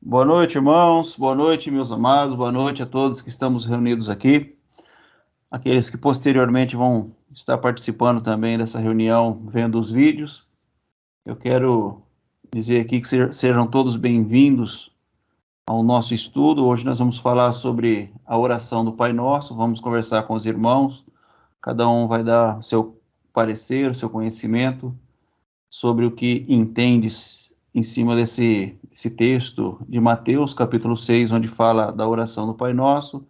Boa noite, irmãos. Boa noite, meus amados. Boa noite a todos que estamos reunidos aqui. Aqueles que posteriormente vão estar participando também dessa reunião, vendo os vídeos. Eu quero dizer aqui que sejam todos bem-vindos ao nosso estudo. Hoje nós vamos falar sobre a oração do Pai Nosso. Vamos conversar com os irmãos. Cada um vai dar seu parecer, seu conhecimento sobre o que entende em cima desse texto de Mateus, capítulo 6, onde fala da oração do Pai Nosso.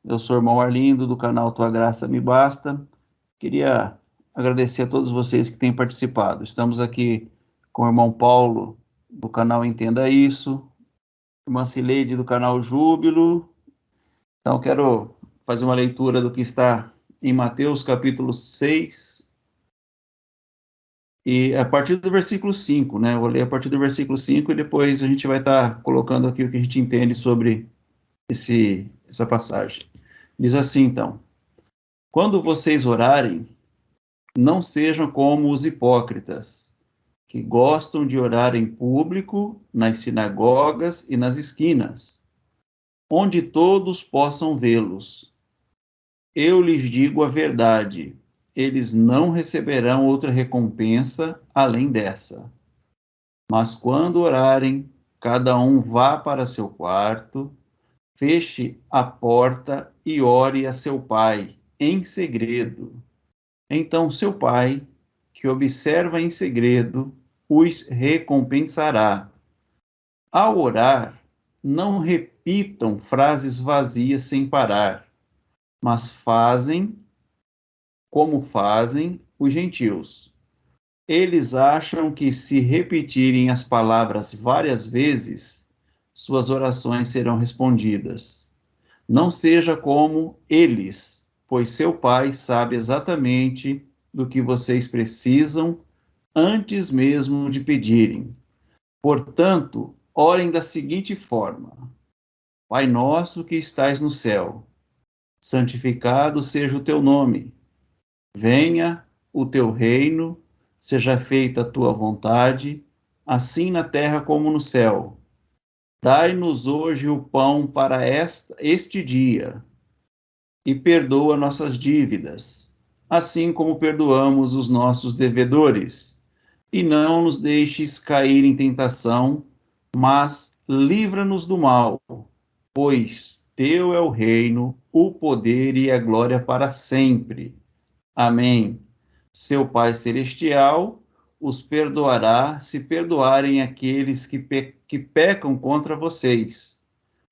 Eu sou o irmão Arlindo, do canal Tua Graça Me Basta. Queria agradecer a todos vocês que têm participado. Estamos aqui com o irmão Paulo, do canal Entenda Isso, irmã Cileide, do canal Júbilo. Então, quero fazer uma leitura do que está em Mateus, capítulo 6, e a partir do versículo 5, né? Eu vou ler a partir do versículo 5 e depois a gente vai estar colocando aqui o que a gente entende sobre essa passagem. Diz assim, então: quando vocês orarem, não sejam como os hipócritas, que gostam de orar em público, nas sinagogas e nas esquinas, onde todos possam vê-los. Eu lhes digo a verdade, eles não receberão outra recompensa além dessa. Mas quando orarem, cada um vá para seu quarto, feche a porta e ore a seu pai em segredo. Então seu pai, que observa em segredo, os recompensará. Ao orar, não repitam frases vazias sem parar, mas fazem como fazem os gentios. Eles acham que, se repetirem as palavras várias vezes, suas orações serão respondidas. Não seja como eles, pois seu Pai sabe exatamente do que vocês precisam antes mesmo de pedirem. Portanto, orem da seguinte forma: Pai nosso que estais no céu, santificado seja o teu nome. Venha o teu reino, seja feita a tua vontade, assim na terra como no céu. Dai-nos hoje o pão para este dia, e perdoa nossas dívidas, assim como perdoamos os nossos devedores. E não nos deixes cair em tentação, mas livra-nos do mal, pois teu é o reino, o poder e a glória para sempre. Amém. Seu Pai Celestial os perdoará se perdoarem aqueles que pecam contra vocês.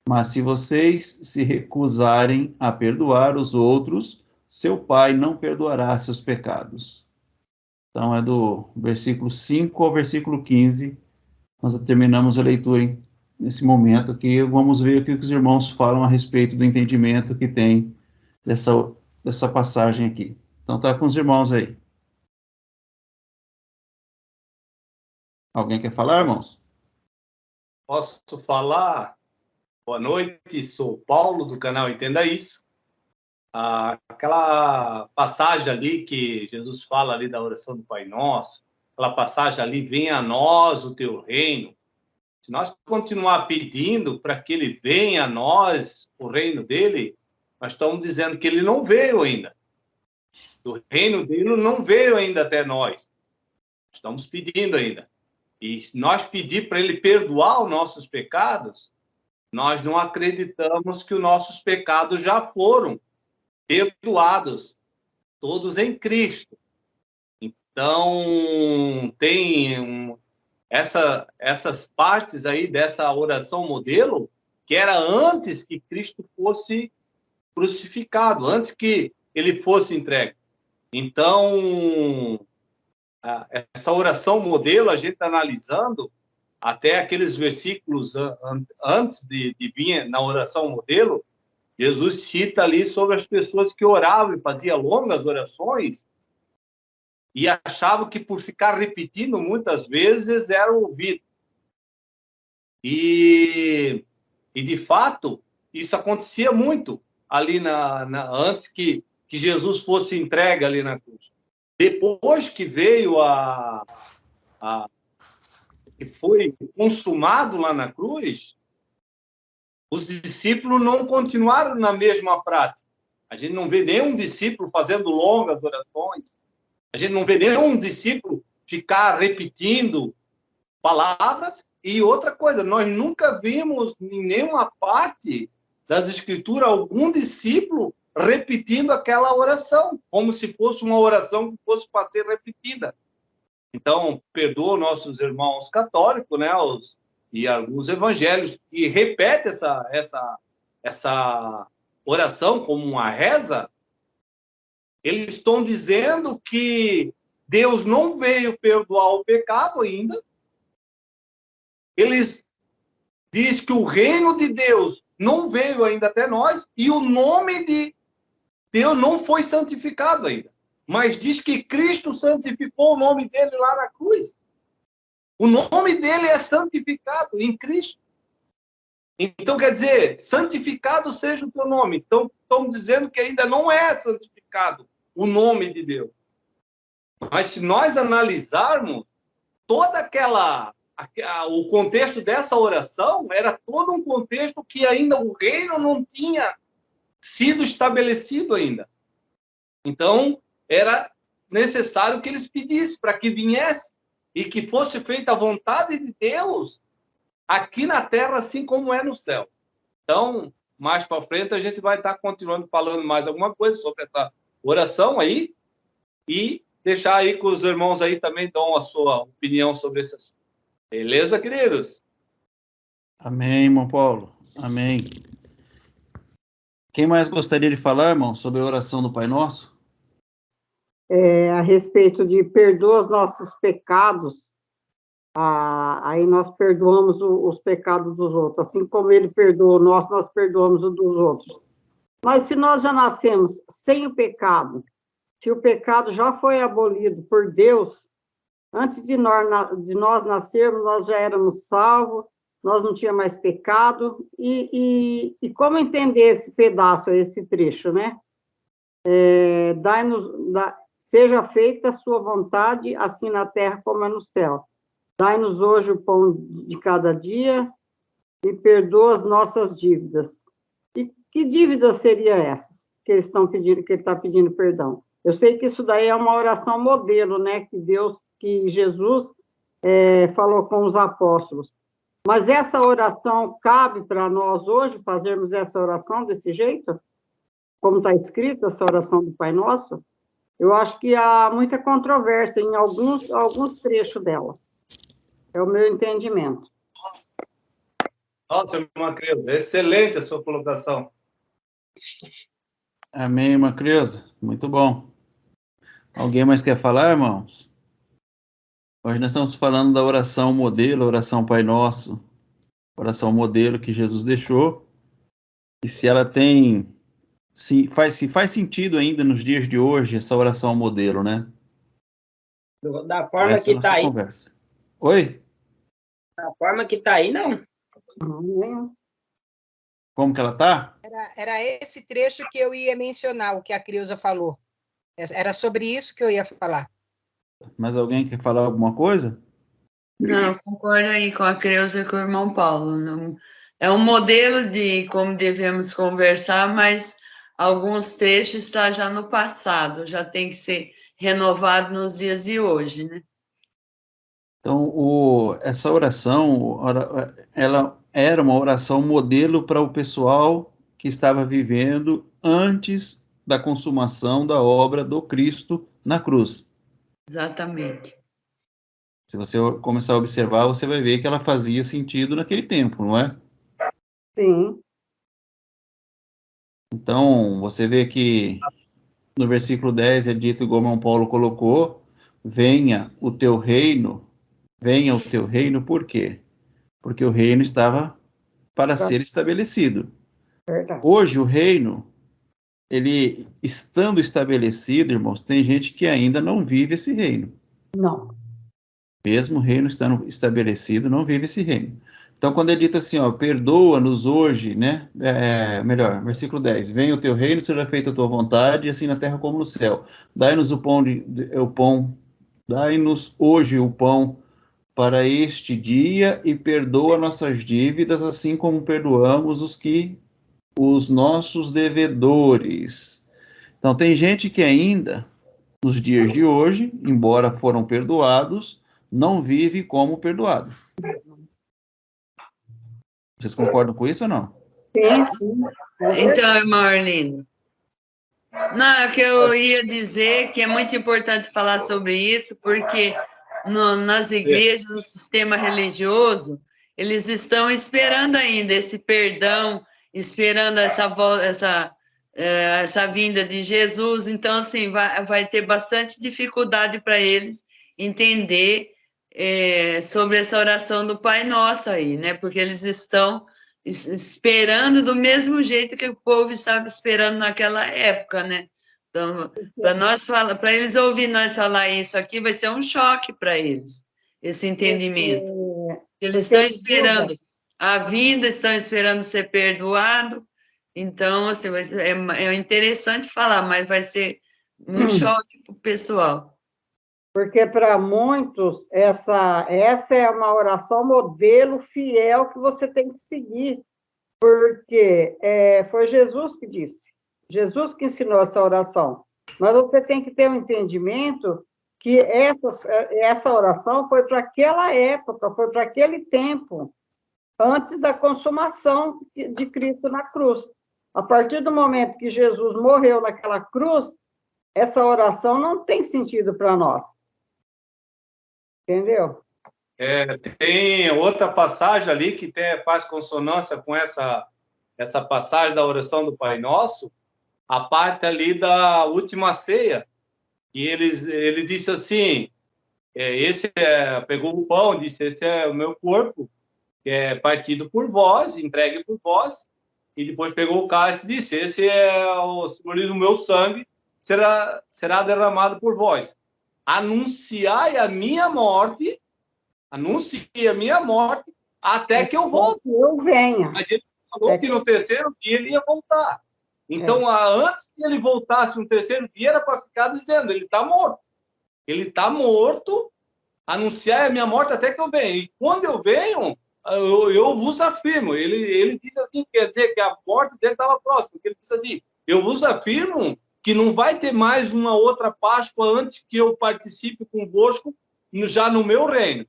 Mas se vocês se recusarem a perdoar os outros, seu Pai não perdoará seus pecados. Então, é do versículo 5 ao versículo 15. Nós terminamos a leitura nesse momento aqui. Vamos ver o que os irmãos falam a respeito do entendimento que tem dessa passagem aqui. Então, tá com os irmãos aí. Alguém quer falar, irmãos? Posso falar? Boa noite, sou Paulo, do canal Entenda Isso. Aquela passagem ali que Jesus fala ali da oração do Pai Nosso, aquela passagem ali, venha a nós o teu reino. Se nós continuar pedindo para que ele venha a nós, o reino dele, nós estamos dizendo que ele não veio ainda. O reino dele não veio ainda até nós. Estamos pedindo ainda. E nós pedir para ele perdoar os nossos pecados, nós não acreditamos que os nossos pecados já foram perdoados, todos em Cristo. Então, tem essas partes aí dessa oração modelo, que era antes que Cristo fosse crucificado, antes que ele fosse entregue. Então, essa oração modelo, a gente está analisando até aqueles versículos antes de vir na oração modelo, Jesus cita ali sobre as pessoas que oravam e faziam longas orações e achavam que por ficar repetindo muitas vezes era ouvido. E de fato, isso acontecia muito ali antes que Jesus fosse entregue ali na cruz. Depois que veio que foi consumado lá na cruz, os discípulos não continuaram na mesma prática. A gente não vê nenhum discípulo fazendo longas orações. A gente não vê nenhum discípulo ficar repetindo palavras. E outra coisa, nós nunca vimos em nenhuma parte das Escrituras algum discípulo repetindo aquela oração, como se fosse uma oração que fosse para ser repetida. Então, perdoa nossos irmãos católicos, né, e alguns evangelhos que repetem essa oração como uma reza. Eles estão dizendo que Deus não veio perdoar o pecado ainda. Eles dizem que o reino de Deus não veio ainda até nós e o nome de Deus não foi santificado ainda. Mas diz que Cristo santificou o nome dele lá na cruz. O nome dele é santificado em Cristo. Então, quer dizer, santificado seja o teu nome. Então, estão dizendo que ainda não é santificado o nome de Deus. Mas se nós analisarmos toda o contexto dessa oração, era todo um contexto que ainda o reino não tinha sido estabelecido ainda. Então, era necessário que eles pedissem para que viesse e que fosse feita a vontade de Deus aqui na terra, assim como é no céu. Então, mais para frente, a gente vai estar continuando falando mais alguma coisa sobre essa oração aí e deixar aí que os irmãos aí também dão a sua opinião sobre esse assunto. Beleza, queridos? Amém, irmão Paulo. Amém. Quem mais gostaria de falar, irmão, sobre a oração do Pai Nosso? A respeito de perdoa os nossos pecados, aí nós perdoamos os pecados dos outros, assim como ele perdoa o nosso, nós perdoamos o dos outros. Mas se nós já nascemos sem o pecado, se o pecado já foi abolido por Deus, antes de nós nascermos, nós já éramos salvos, nós não tínhamos mais pecado, e como entender esse pedaço, esse trecho, né? Seja feita a sua vontade, assim na terra como é no céu. Dai-nos hoje o pão de cada dia e perdoa as nossas dívidas. E que dívidas seriam essas que eles estão pedindo, que ele está pedindo perdão? Eu sei que isso daí é uma oração modelo, né? Que Jesus falou com os apóstolos. Mas essa oração cabe para nós hoje fazermos essa oração desse jeito? Como está escrito essa oração do Pai Nosso? Eu acho que há muita controvérsia em alguns trechos dela. É o meu entendimento. Nossa, irmã Creuza, excelente a sua colocação. Amém, irmã Creuza. Muito bom. Alguém mais quer falar, irmãos? Hoje nós estamos falando da oração modelo, oração Pai Nosso, oração modelo que Jesus deixou. E se ela se faz sentido ainda nos dias de hoje, essa oração modelo, né? Da forma essa que está aí. Conversa. Oi? Da forma que está aí, não. Como que ela está? Era esse trecho que eu ia mencionar, o que a Creuza falou. Era sobre isso que eu ia falar. Mais alguém quer falar alguma coisa? Não, concordo aí com a Creuza e com o irmão Paulo. Não, é um modelo de como devemos conversar, mas alguns trechos estão já no passado, já tem que ser renovado nos dias de hoje, né? Então, essa oração, ela era uma oração modelo para o pessoal que estava vivendo antes da consumação da obra do Cristo na cruz. Exatamente. Se você começar a observar, você vai ver que ela fazia sentido naquele tempo, não é? Sim. Então, você vê que no versículo 10 é dito, igual o irmão Paulo colocou, venha o teu reino, por quê? Porque o reino estava para ser estabelecido. Verdade. Hoje, o reino, ele estando estabelecido, irmãos, tem gente que ainda não vive esse reino. Não. Mesmo o reino estando estabelecido, não vive esse reino. Então, quando é dito assim, ó, perdoa-nos hoje, né? Melhor, versículo 10. Venha o teu reino, seja feita a tua vontade, assim na terra como no céu. Dai-nos dai-nos hoje o pão para este dia e perdoa nossas dívidas, assim como perdoamos os nossos devedores. Então, tem gente que ainda, nos dias de hoje, embora foram perdoados, não vive como perdoado. Vocês concordam com isso ou não? Sim, sim. Então, irmão Arlindo, não, é que eu ia dizer que é muito importante falar sobre isso, porque nas igrejas, no sistema religioso, eles estão esperando ainda esse perdão, esperando essa vinda de Jesus. Então, assim, vai ter bastante dificuldade para eles entender sobre essa oração do Pai Nosso aí, né? Porque eles estão esperando do mesmo jeito que o povo estava esperando naquela época, né? Então, para eles ouvir nós falar isso aqui, vai ser um choque para eles, esse entendimento. Eles estão esperando a vinda, estão esperando ser perdoado. Então, assim, é interessante falar, mas vai ser um choque para o pessoal. Porque para muitos, essa é uma oração modelo fiel que você tem que seguir, porque foi Jesus que disse, Jesus que ensinou essa oração. Mas você tem que ter um entendimento que essa oração foi para aquela época, foi para aquele tempo, antes da consumação de Cristo na cruz. A partir do momento que Jesus morreu naquela cruz, essa oração não tem sentido para nós. Entendeu? Tem outra passagem ali que faz consonância com essa passagem da oração do Pai Nosso, a parte ali da última ceia, que ele disse assim, pegou o pão, disse, esse é o meu corpo, que é partido por vós, entregue por vós, e depois pegou o cálice e disse, esse é o simbolismo do meu sangue, será derramado por vós. Anunciai a minha morte, até que eu volte. Eu venha. Mas ele falou que no terceiro dia ele ia voltar. Então, antes que ele voltasse no terceiro dia, era para ficar dizendo, ele está morto. Ele está morto, anunciar a minha morte até que eu venha. E quando eu venho, eu vos afirmo. Ele diz assim, quer dizer que a morte dele estava próxima. Ele disse assim, eu vos afirmo que não vai ter mais uma outra Páscoa antes que eu participe convosco já no meu reino.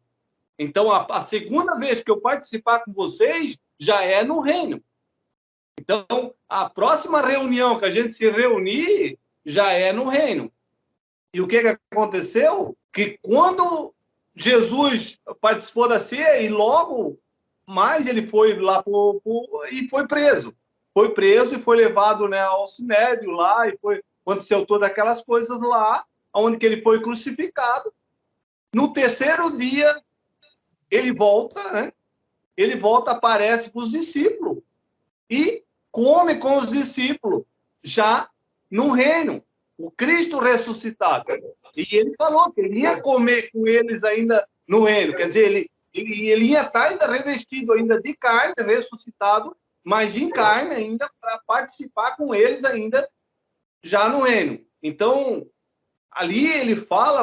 Então, a segunda vez que eu participar com vocês já é no reino. Então, a próxima reunião que a gente se reunir já é no reino. E o que aconteceu? Que quando Jesus participou da ceia e logo mais ele foi lá e foi preso. Foi preso e foi levado, né, ao Sinédrio lá e aconteceu todas aquelas coisas lá, onde que ele foi crucificado. No terceiro dia, ele volta, né? Ele volta, aparece para os discípulos e come com os discípulos, já no reino, o Cristo ressuscitado. E ele falou que ele ia comer com eles ainda no reino, quer dizer, ele ia estar ainda revestido ainda de carne, ressuscitado, mas em carne ainda para participar com eles ainda já no reino. Então, ali ele fala,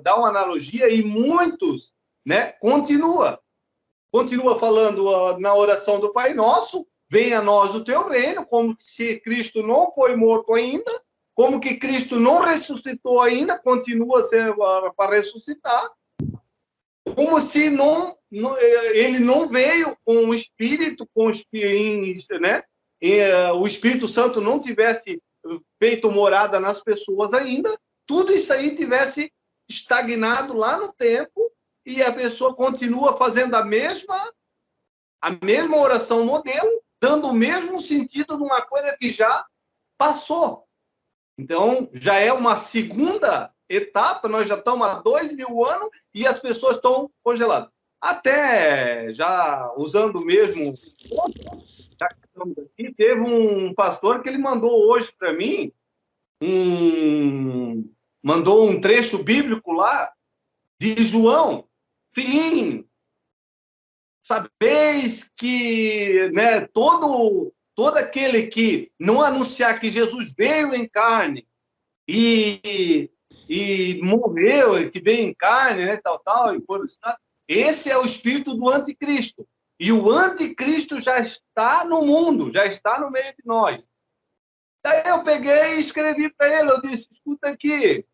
dá uma analogia e muitos, né, continua falando na oração do Pai Nosso, venha a nós o teu reino, como se Cristo não foi morto ainda, como que Cristo não ressuscitou ainda, continua para ressuscitar, como se ele não veio com o Espírito, né? O Espírito Santo não tivesse feito morada nas pessoas ainda, tudo isso aí tivesse estagnado lá no tempo e a pessoa continua fazendo a mesma oração modelo, dando o mesmo sentido de uma coisa que já passou. Então, já é uma segunda etapa, nós já estamos há 2000 anos e as pessoas estão congeladas. Até já usando o mesmo, já que estamos aqui, teve um pastor que ele mandou hoje para mim, mandou um trecho bíblico lá de João, filhinho, sabeis que, né, todo aquele que não anunciar que Jesus veio em carne e e morreu, e que veio em carne, né, tal, e foi ressuscitado. Esse é o espírito do anticristo. E o anticristo já está no mundo, já está no meio de nós. Daí eu peguei e escrevi para ele, eu disse, escuta aqui,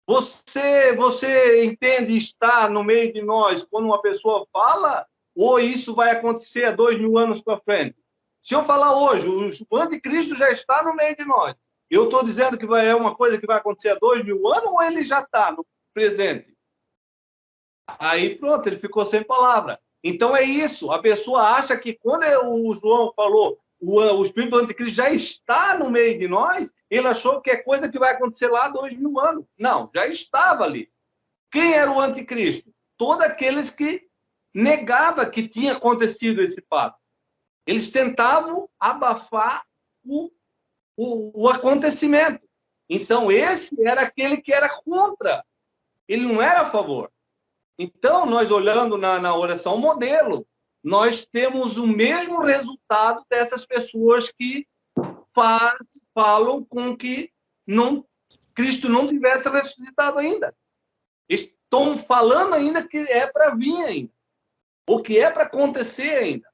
você entende estar no meio de nós quando uma pessoa fala, ou isso vai acontecer há 2000 anos para frente? Se eu falar hoje, o anticristo já está no meio de nós, eu estou dizendo que é uma coisa que vai acontecer há 2000 anos, ou ele já está no presente? Aí pronto, ele ficou sem palavra. Então é isso, a pessoa acha que quando o João falou o espírito do anticristo já está no meio de nós, ele achou que é coisa que vai acontecer lá há 2000 anos. Não, já estava ali. Quem era o anticristo? Todos aqueles que negavam que tinha acontecido esse fato. Eles tentavam abafar o acontecimento. Então, esse era aquele que era contra. Ele não era a favor. Então, nós olhando na oração modelo, nós temos o mesmo resultado dessas pessoas que falam com que Cristo não tivesse ressuscitado ainda. Estão falando ainda que é para vir ainda, o que é para acontecer ainda,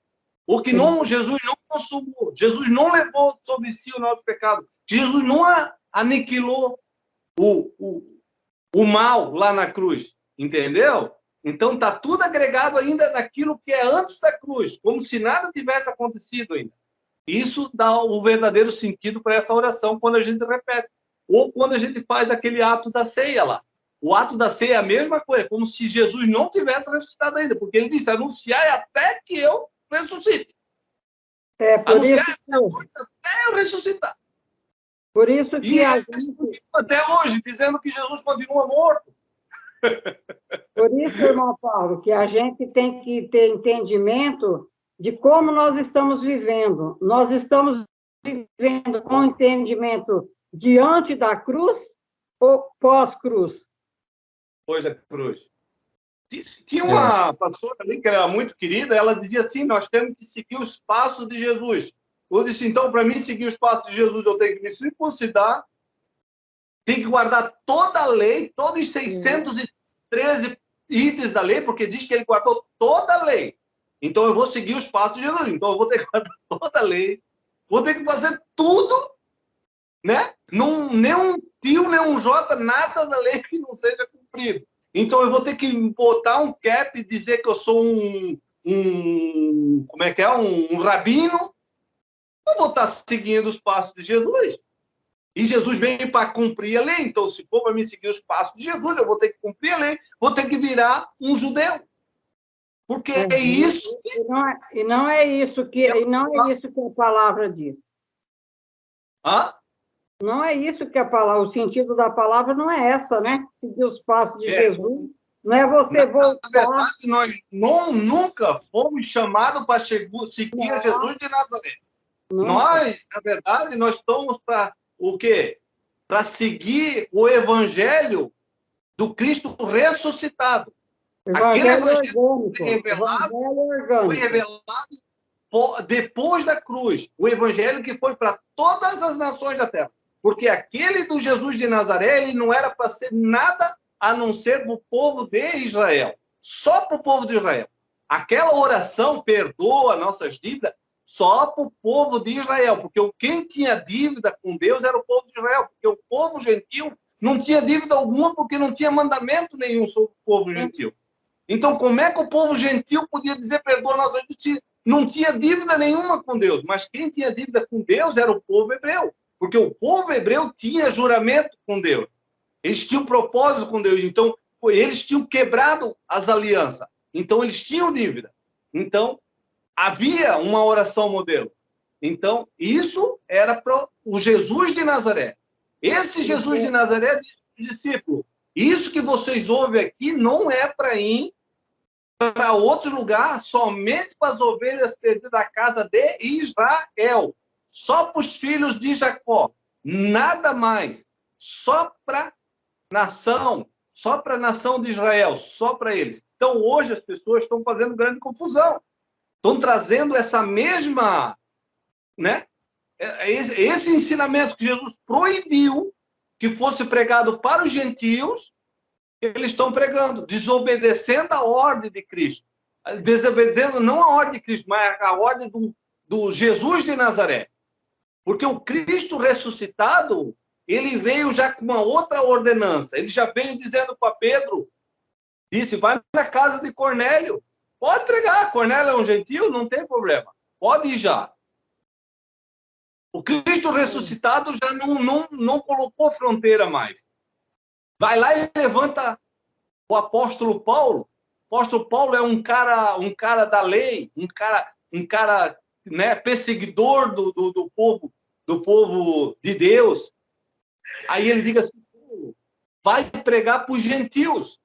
o que Jesus não consumou, Jesus não levou sobre si o nosso pecado, Jesus não aniquilou o mal lá na cruz, entendeu? Então está tudo agregado ainda daquilo que é antes da cruz, como se nada tivesse acontecido ainda. Isso dá o verdadeiro sentido para essa oração quando a gente repete. Ou quando a gente faz aquele ato da ceia lá. O ato da ceia é a mesma coisa, como se Jesus não tivesse ressuscitado ainda, porque ele disse, anunciai até que eu ressuscite. Por isso até eu ressuscitar. Por isso que a gente... até hoje, dizendo que Jesus continua morto. Por isso, irmão Paulo, que a gente tem que ter entendimento de como nós estamos vivendo. Nós estamos vivendo com entendimento diante da cruz ou pós-cruz? Depois da cruz. Tinha uma pastora ali que era muito querida, ela dizia assim, nós temos que seguir os passos de Jesus. Eu disse, então, para mim seguir os passos de Jesus, eu tenho que me circuncidar, tenho que guardar toda a lei, todos os 613 itens da lei, porque diz que ele guardou toda a lei. Então, eu vou seguir os passos de Jesus. Então, eu vou ter que guardar toda a lei, vou ter que fazer tudo, né? Nem um tio, nem um jota, nada da lei que não seja cumprido. Então, eu vou ter que botar um cap e dizer que eu sou como é que é? Um rabino. Eu vou estar seguindo os passos de Jesus. E Jesus veio para cumprir a lei. Então, se for para mim seguir os passos de Jesus, eu vou ter que cumprir a lei, vou ter que virar um judeu. Porque é isso que... E não é isso que a palavra diz. Hã? Não é isso que a palavra, o sentido da palavra não é essa, né? Seguir os passos de Jesus. Não é você voltar... Na verdade, nós nunca fomos chamados para seguir a Jesus de Nazaré. Nós, na verdade, nós estamos para o quê? Para seguir o evangelho do Cristo ressuscitado. Aquele evangelho foi revelado depois da cruz. O evangelho que foi para todas as nações da terra. Porque aquele do Jesus de Nazaré, ele não era para ser nada a não ser para o povo de Israel. Só para o povo de Israel. Aquela oração, perdoa nossas dívidas, só para o povo de Israel. Porque quem tinha dívida com Deus era o povo de Israel. Porque o povo gentil não tinha dívida alguma, porque não tinha mandamento nenhum sobre o povo gentil. Então, como é que o povo gentil podia dizer perdoa nossas dívidas? Não tinha dívida nenhuma com Deus. Mas quem tinha dívida com Deus era o povo hebreu. Porque o povo hebreu tinha juramento com Deus. Eles tinham propósito com Deus. Então, eles tinham quebrado as alianças. Então, eles tinham dívida. Então, havia uma oração modelo. Então, isso era para o Jesus de Nazaré. Esse Jesus de Nazaré disse para o discípulo, isso que vocês ouvem aqui não é para ir para outro lugar, somente para as ovelhas perdidas da casa de Israel. Só para os filhos de Jacó. Nada mais. Só para nação. Só para a nação de Israel. Só para eles. Então, hoje, as pessoas estão fazendo grande confusão. Estão trazendo essa mesma... né? Esse ensinamento que Jesus proibiu que fosse pregado para os gentios, eles estão pregando, desobedecendo a ordem de Cristo. Desobedecendo não a ordem de Cristo, mas a ordem do Jesus de Nazaré. Porque o Cristo ressuscitado, ele veio já com uma outra ordenança. Ele já veio dizendo para Pedro, disse, vai na casa de Cornélio. Pode pregar, Cornélio é um gentil, não tem problema. Pode ir já. O Cristo ressuscitado já não colocou fronteira mais. Vai lá e levanta o apóstolo Paulo. O apóstolo Paulo é um cara da lei, um cara né, perseguidor do povo de Deus. Aí ele diz assim, vai pregar para os gentios.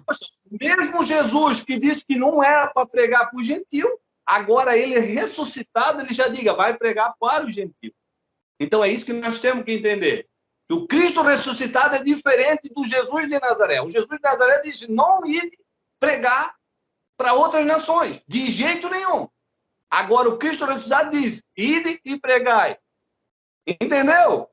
Poxa, mesmo Jesus que disse que não era para pregar para os gentios, agora ele ressuscitado, ele já diga, vai pregar para os gentios. Então é isso que nós temos que entender. Que o Cristo ressuscitado é diferente do Jesus de Nazaré. O Jesus de Nazaré diz, não ir pregar para outras nações, de jeito nenhum. Agora o Cristo ressuscitado diz, ide e pregai. Entendeu?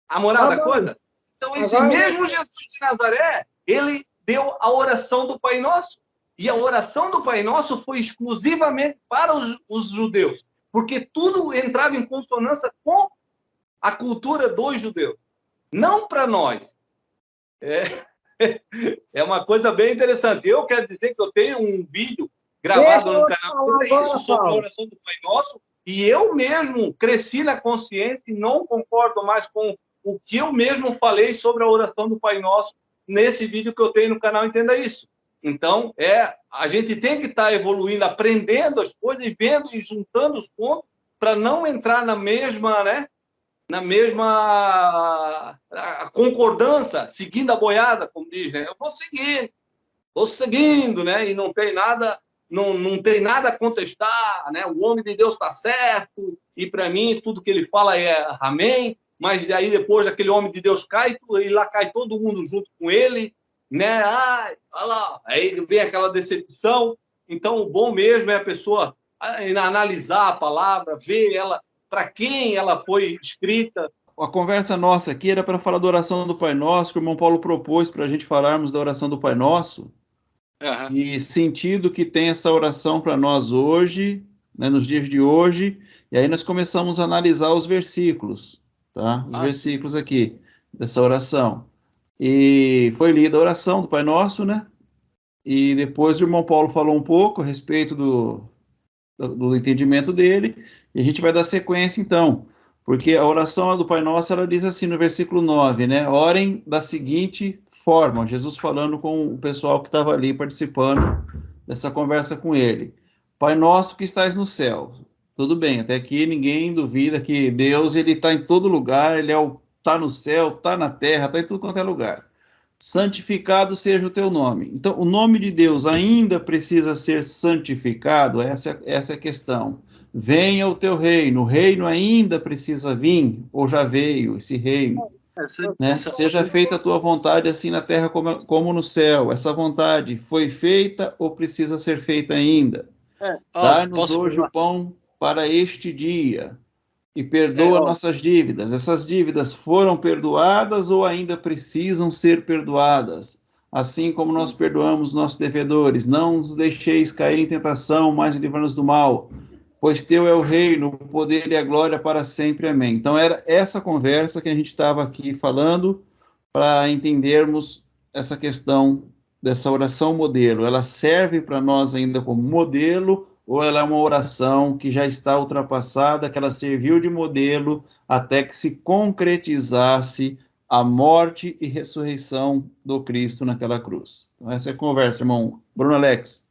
A moral da coisa? Então esse mesmo Jesus de Nazaré, ele deu a oração do Pai Nosso. E a oração do Pai Nosso foi exclusivamente para os judeus, porque tudo entrava em consonância com a cultura dos judeus, não para nós. É uma coisa bem interessante. Eu quero dizer que eu tenho um vídeo gravado no canal sobre a oração do Pai Nosso, e eu mesmo cresci na consciência e não concordo mais com o que eu mesmo falei sobre a oração do Pai Nosso nesse vídeo que eu tenho no canal Entenda Isso. Então, a gente tem que estar evoluindo, aprendendo as coisas e vendo e juntando os pontos para não entrar na mesma, né? Na mesma concordância, seguindo a boiada, como diz, né? Eu vou seguindo, né? E não tem nada, não tem nada a contestar, né? O homem de Deus está certo e para mim tudo que ele fala é amém. Mas aí depois aquele homem de Deus cai e lá cai todo mundo junto com ele, né? Olha lá, aí vem aquela decepção. Então o bom mesmo é a pessoa analisar a palavra, ver ela para quem ela foi escrita. A conversa nossa aqui era para falar da oração do Pai Nosso, que o irmão Paulo propôs para a gente falarmos da oração do Pai Nosso, e sentido que tem essa oração para nós hoje, né, nos dias de hoje, e aí nós começamos a analisar os versículos, tá? Os versículos sim. Aqui, dessa oração. E foi lida a oração do Pai Nosso, né? E depois o irmão Paulo falou um pouco a respeito do entendimento dele, e a gente vai dar sequência, então, porque a oração do Pai Nosso, ela diz assim no versículo 9, né? Orem da seguinte forma, Jesus falando com o pessoal que estava ali participando dessa conversa com ele. Pai Nosso que estais no céu. Tudo bem, até aqui ninguém duvida que Deus, ele está em todo lugar, ele está no céu, está na terra, está em tudo quanto é lugar. Santificado seja o teu nome. Então, o nome de Deus ainda precisa ser santificado? Essa é a questão. Venha o teu reino. O reino ainda precisa vir, ou já veio esse reino? Né? Seja feita a tua vontade, assim na terra como no céu. Essa vontade foi feita ou precisa ser feita ainda? Dá-nos hoje o pão para este dia. E perdoa nossas dívidas. Essas dívidas foram perdoadas ou ainda precisam ser perdoadas? Assim como nós perdoamos nossos devedores. Não nos deixeis cair em tentação, mas livra-nos do mal. Pois teu é o reino, o poder e a glória para sempre. Amém. Então era essa conversa que a gente estava aqui falando para entendermos essa questão dessa oração modelo. Ela serve para nós ainda como modelo, ou ela é uma oração que já está ultrapassada, que ela serviu de modelo até que se concretizasse a morte e ressurreição do Cristo naquela cruz? Então, essa é a conversa, irmão. Bruno Alex,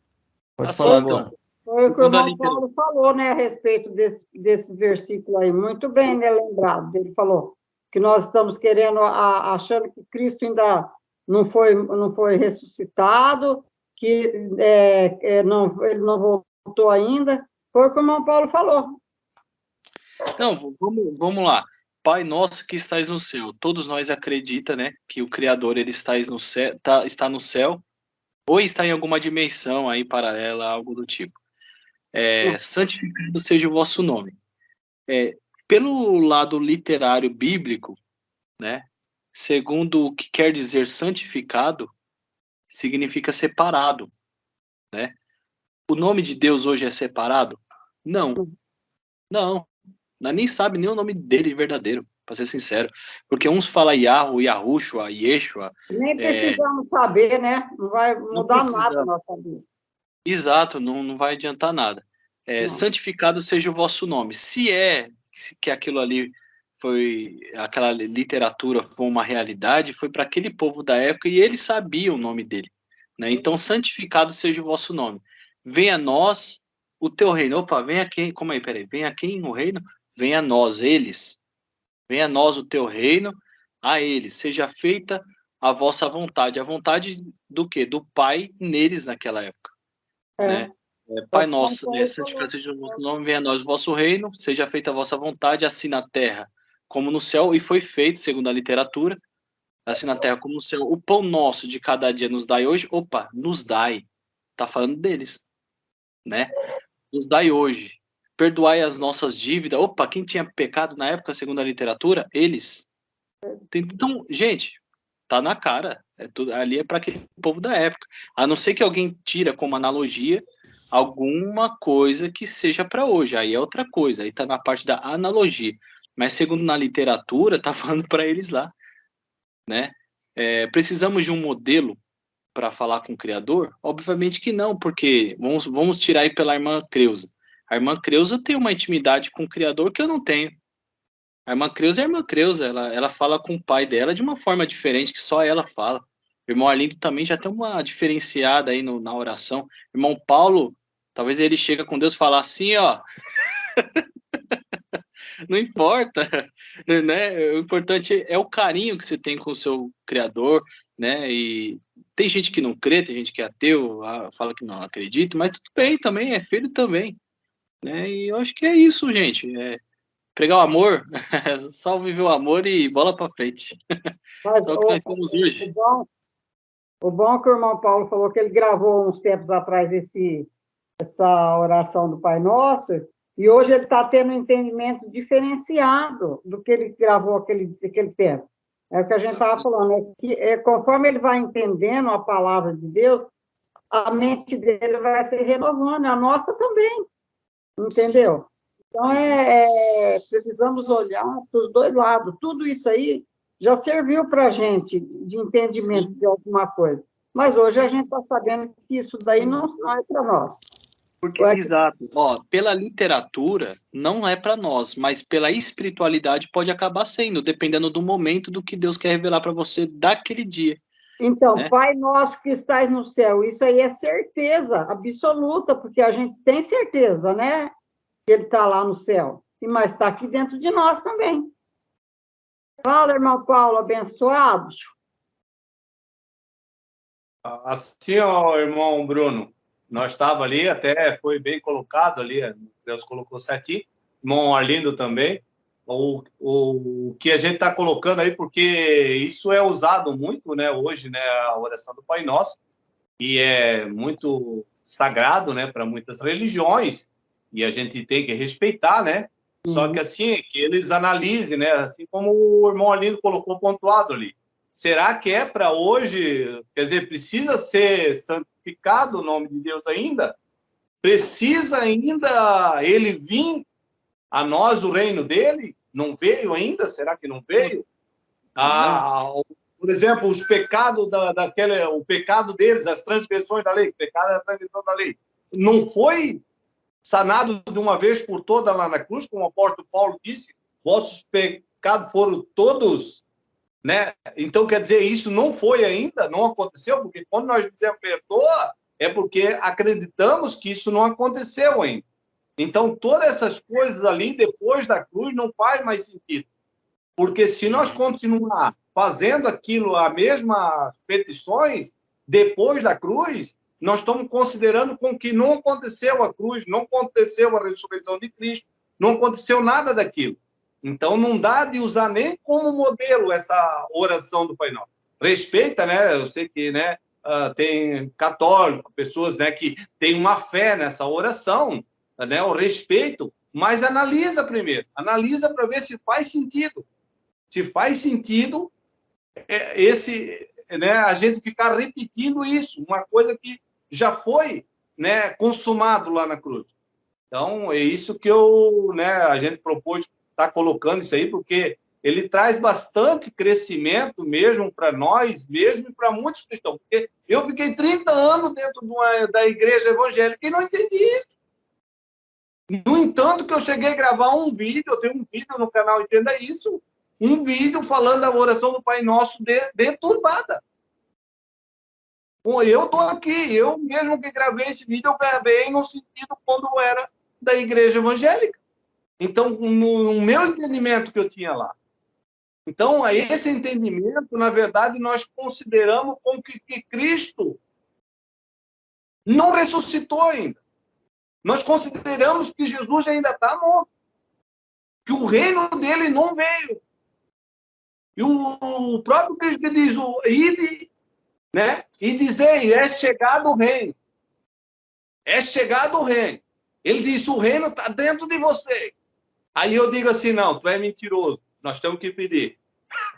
pode falar agora. Foi o que o irmão Paulo falou, né, a respeito desse versículo aí. Muito bem, né, lembrado. Ele falou que nós estamos querendo, achando que Cristo ainda não foi ressuscitado, que ele não voltou ainda. Foi o que o irmão Paulo falou. Não, vamos lá. Pai nosso que estais no céu. Todos nós acreditamos, né, que o Criador ele está no céu, ou está em alguma dimensão aí paralela, algo do tipo. Santificado seja o vosso nome. Pelo lado literário bíblico, né? Segundo o que quer dizer santificado, significa separado, né? O nome de Deus hoje é separado? Não, não. Nós nem sabe nem o nome dele verdadeiro, para ser sincero. Porque uns falam Yahoo, Yahushua, Yeshua. Nem precisamos saber, né? Não vai Não mudar nada precisa. a nossa vida. Exato, não vai adiantar nada. Não. Santificado seja o vosso nome. Se que aquilo ali foi, aquela literatura foi uma realidade, foi para aquele povo da época e eles sabiam o nome dele, né? Então, santificado seja o vosso nome. Venha a nós o teu reino. Opa, vem aqui, como aí, peraí, vem aqui o reino, venha a nós, eles. Venha a nós o teu reino, a eles. Seja feita a vossa vontade. A vontade do quê? Do Pai neles naquela época, né? Pai nosso, santificado seja o vosso nome, venha a nós o vosso reino, seja feita a vossa vontade, assim na terra como no céu, e foi feito, segundo a literatura, assim na terra como no céu. O pão nosso de cada dia nos dai hoje, opa, nos dai, tá falando deles, né? Nos dai hoje. Perdoai as nossas dívidas, opa, quem tinha pecado na época, segundo a literatura? Eles. Então, gente, tá na cara. Ali é para aquele povo da época. A não ser que alguém tira como analogia alguma coisa que seja para hoje. Aí é outra coisa. Aí tá na parte da analogia. Mas segundo na literatura, tá falando para eles lá, né? Precisamos de um modelo para falar com o Criador? Obviamente que não, porque vamos tirar aí pela irmã Creuza. A irmã Creuza tem uma intimidade com o Criador que eu não tenho. A irmã Creuza é a irmã Creuza, ela fala com o pai dela de uma forma diferente, que só ela fala. O irmão Arlindo também já tem uma diferenciada aí na oração. O irmão Paulo, talvez ele chega com Deus e fala assim, ó, não importa, né? O importante é o carinho que você tem com o seu Criador, né? E tem gente que não crê, tem gente que é ateu, fala que não acredita, mas tudo bem também, é filho também, né? E eu acho que é isso, gente. Pregar o amor, só viver o amor e bola para frente. Mas Só o que nós temos hoje. o bom é que o irmão Paulo falou que ele gravou uns tempos atrás essa oração do Pai Nosso, e hoje ele está tendo um entendimento diferenciado do que ele gravou aquele tempo. É o que a gente estava falando, conforme ele vai entendendo a palavra de Deus, a mente dele vai se renovando, a nossa também, entendeu? Então, precisamos olhar para os dois lados. Tudo isso aí já serviu para a gente de entendimento de alguma coisa. Mas hoje a gente está sabendo que isso daí não é para nós. Exato. Pela literatura, não é para nós, mas pela espiritualidade pode acabar sendo, dependendo do momento do que Deus quer revelar para você daquele dia. Então, né? Pai nosso que estás no céu, isso aí é certeza absoluta, porque a gente tem certeza, né? Que ele está lá no céu, mas está aqui dentro de nós também. Fala, irmão Paulo, abençoados. Assim, ó, irmão Bruno, nós estávamos ali, até foi bem colocado ali, Deus colocou certinho, irmão Arlindo também, o que a gente está colocando aí, porque isso é usado muito, né, hoje, né, a oração do Pai Nosso, e é muito sagrado, né, para muitas religiões, e a gente tem que respeitar, né, só que assim, que eles analisem, né, assim como o irmão Arlindo colocou pontuado ali. Será que é para hoje? Quer dizer, precisa ser santificado o nome de Deus ainda? Precisa ainda ele vir a nós o reino dele? Não veio ainda? Será que não veio? Por exemplo, os pecados o pecado deles, as transgressões da lei, o pecado é a transgressão da lei, não foi sanado de uma vez por todas lá na cruz, como o apóstolo Paulo disse, vossos pecados foram todos, né? Então, quer dizer, isso não foi ainda, não aconteceu, porque quando nós dizemos perdoa, é porque acreditamos que isso não aconteceu ainda. Então, todas essas coisas ali, depois da cruz, não faz mais sentido. Porque se nós continuar fazendo aquilo, as mesmas petições, depois da cruz, nós estamos considerando com que não aconteceu a cruz, não aconteceu a ressurreição de Cristo, não aconteceu nada daquilo. Então, não dá de usar nem como modelo essa oração do Pai Nosso. Respeita, né? Eu sei que, né, tem católico, pessoas, né, que têm uma fé nessa oração, né, o respeito, mas analisa primeiro. Analisa para ver se faz sentido. se faz sentido né, a gente ficar repetindo isso, uma coisa que já foi, né, consumado lá na cruz. Então, é isso que né, a gente propôs estar colocando isso aí, porque ele traz bastante crescimento mesmo para nós, mesmo e para muitos cristãos. Porque eu fiquei 30 anos dentro da igreja evangélica e não entendi isso. No entanto, que eu cheguei a gravar um vídeo, eu tenho um vídeo no canal Entenda Isso, um vídeo falando da oração do Pai Nosso deturbada. Bom, eu estou aqui, eu mesmo que gravei esse vídeo, eu gravei no sentido quando eu era da igreja evangélica. Então, no meu entendimento que eu tinha lá. Então, esse entendimento, na verdade, nós consideramos como que Cristo não ressuscitou ainda. Nós consideramos que Jesus ainda está morto. Que o reino dele não veio. E o próprio Cristo diz, né? E dizei, é chegado o reino. É chegado o reino. Ele disse, o reino está dentro de vocês. Aí eu digo assim, não, tu é mentiroso. Nós temos que pedir.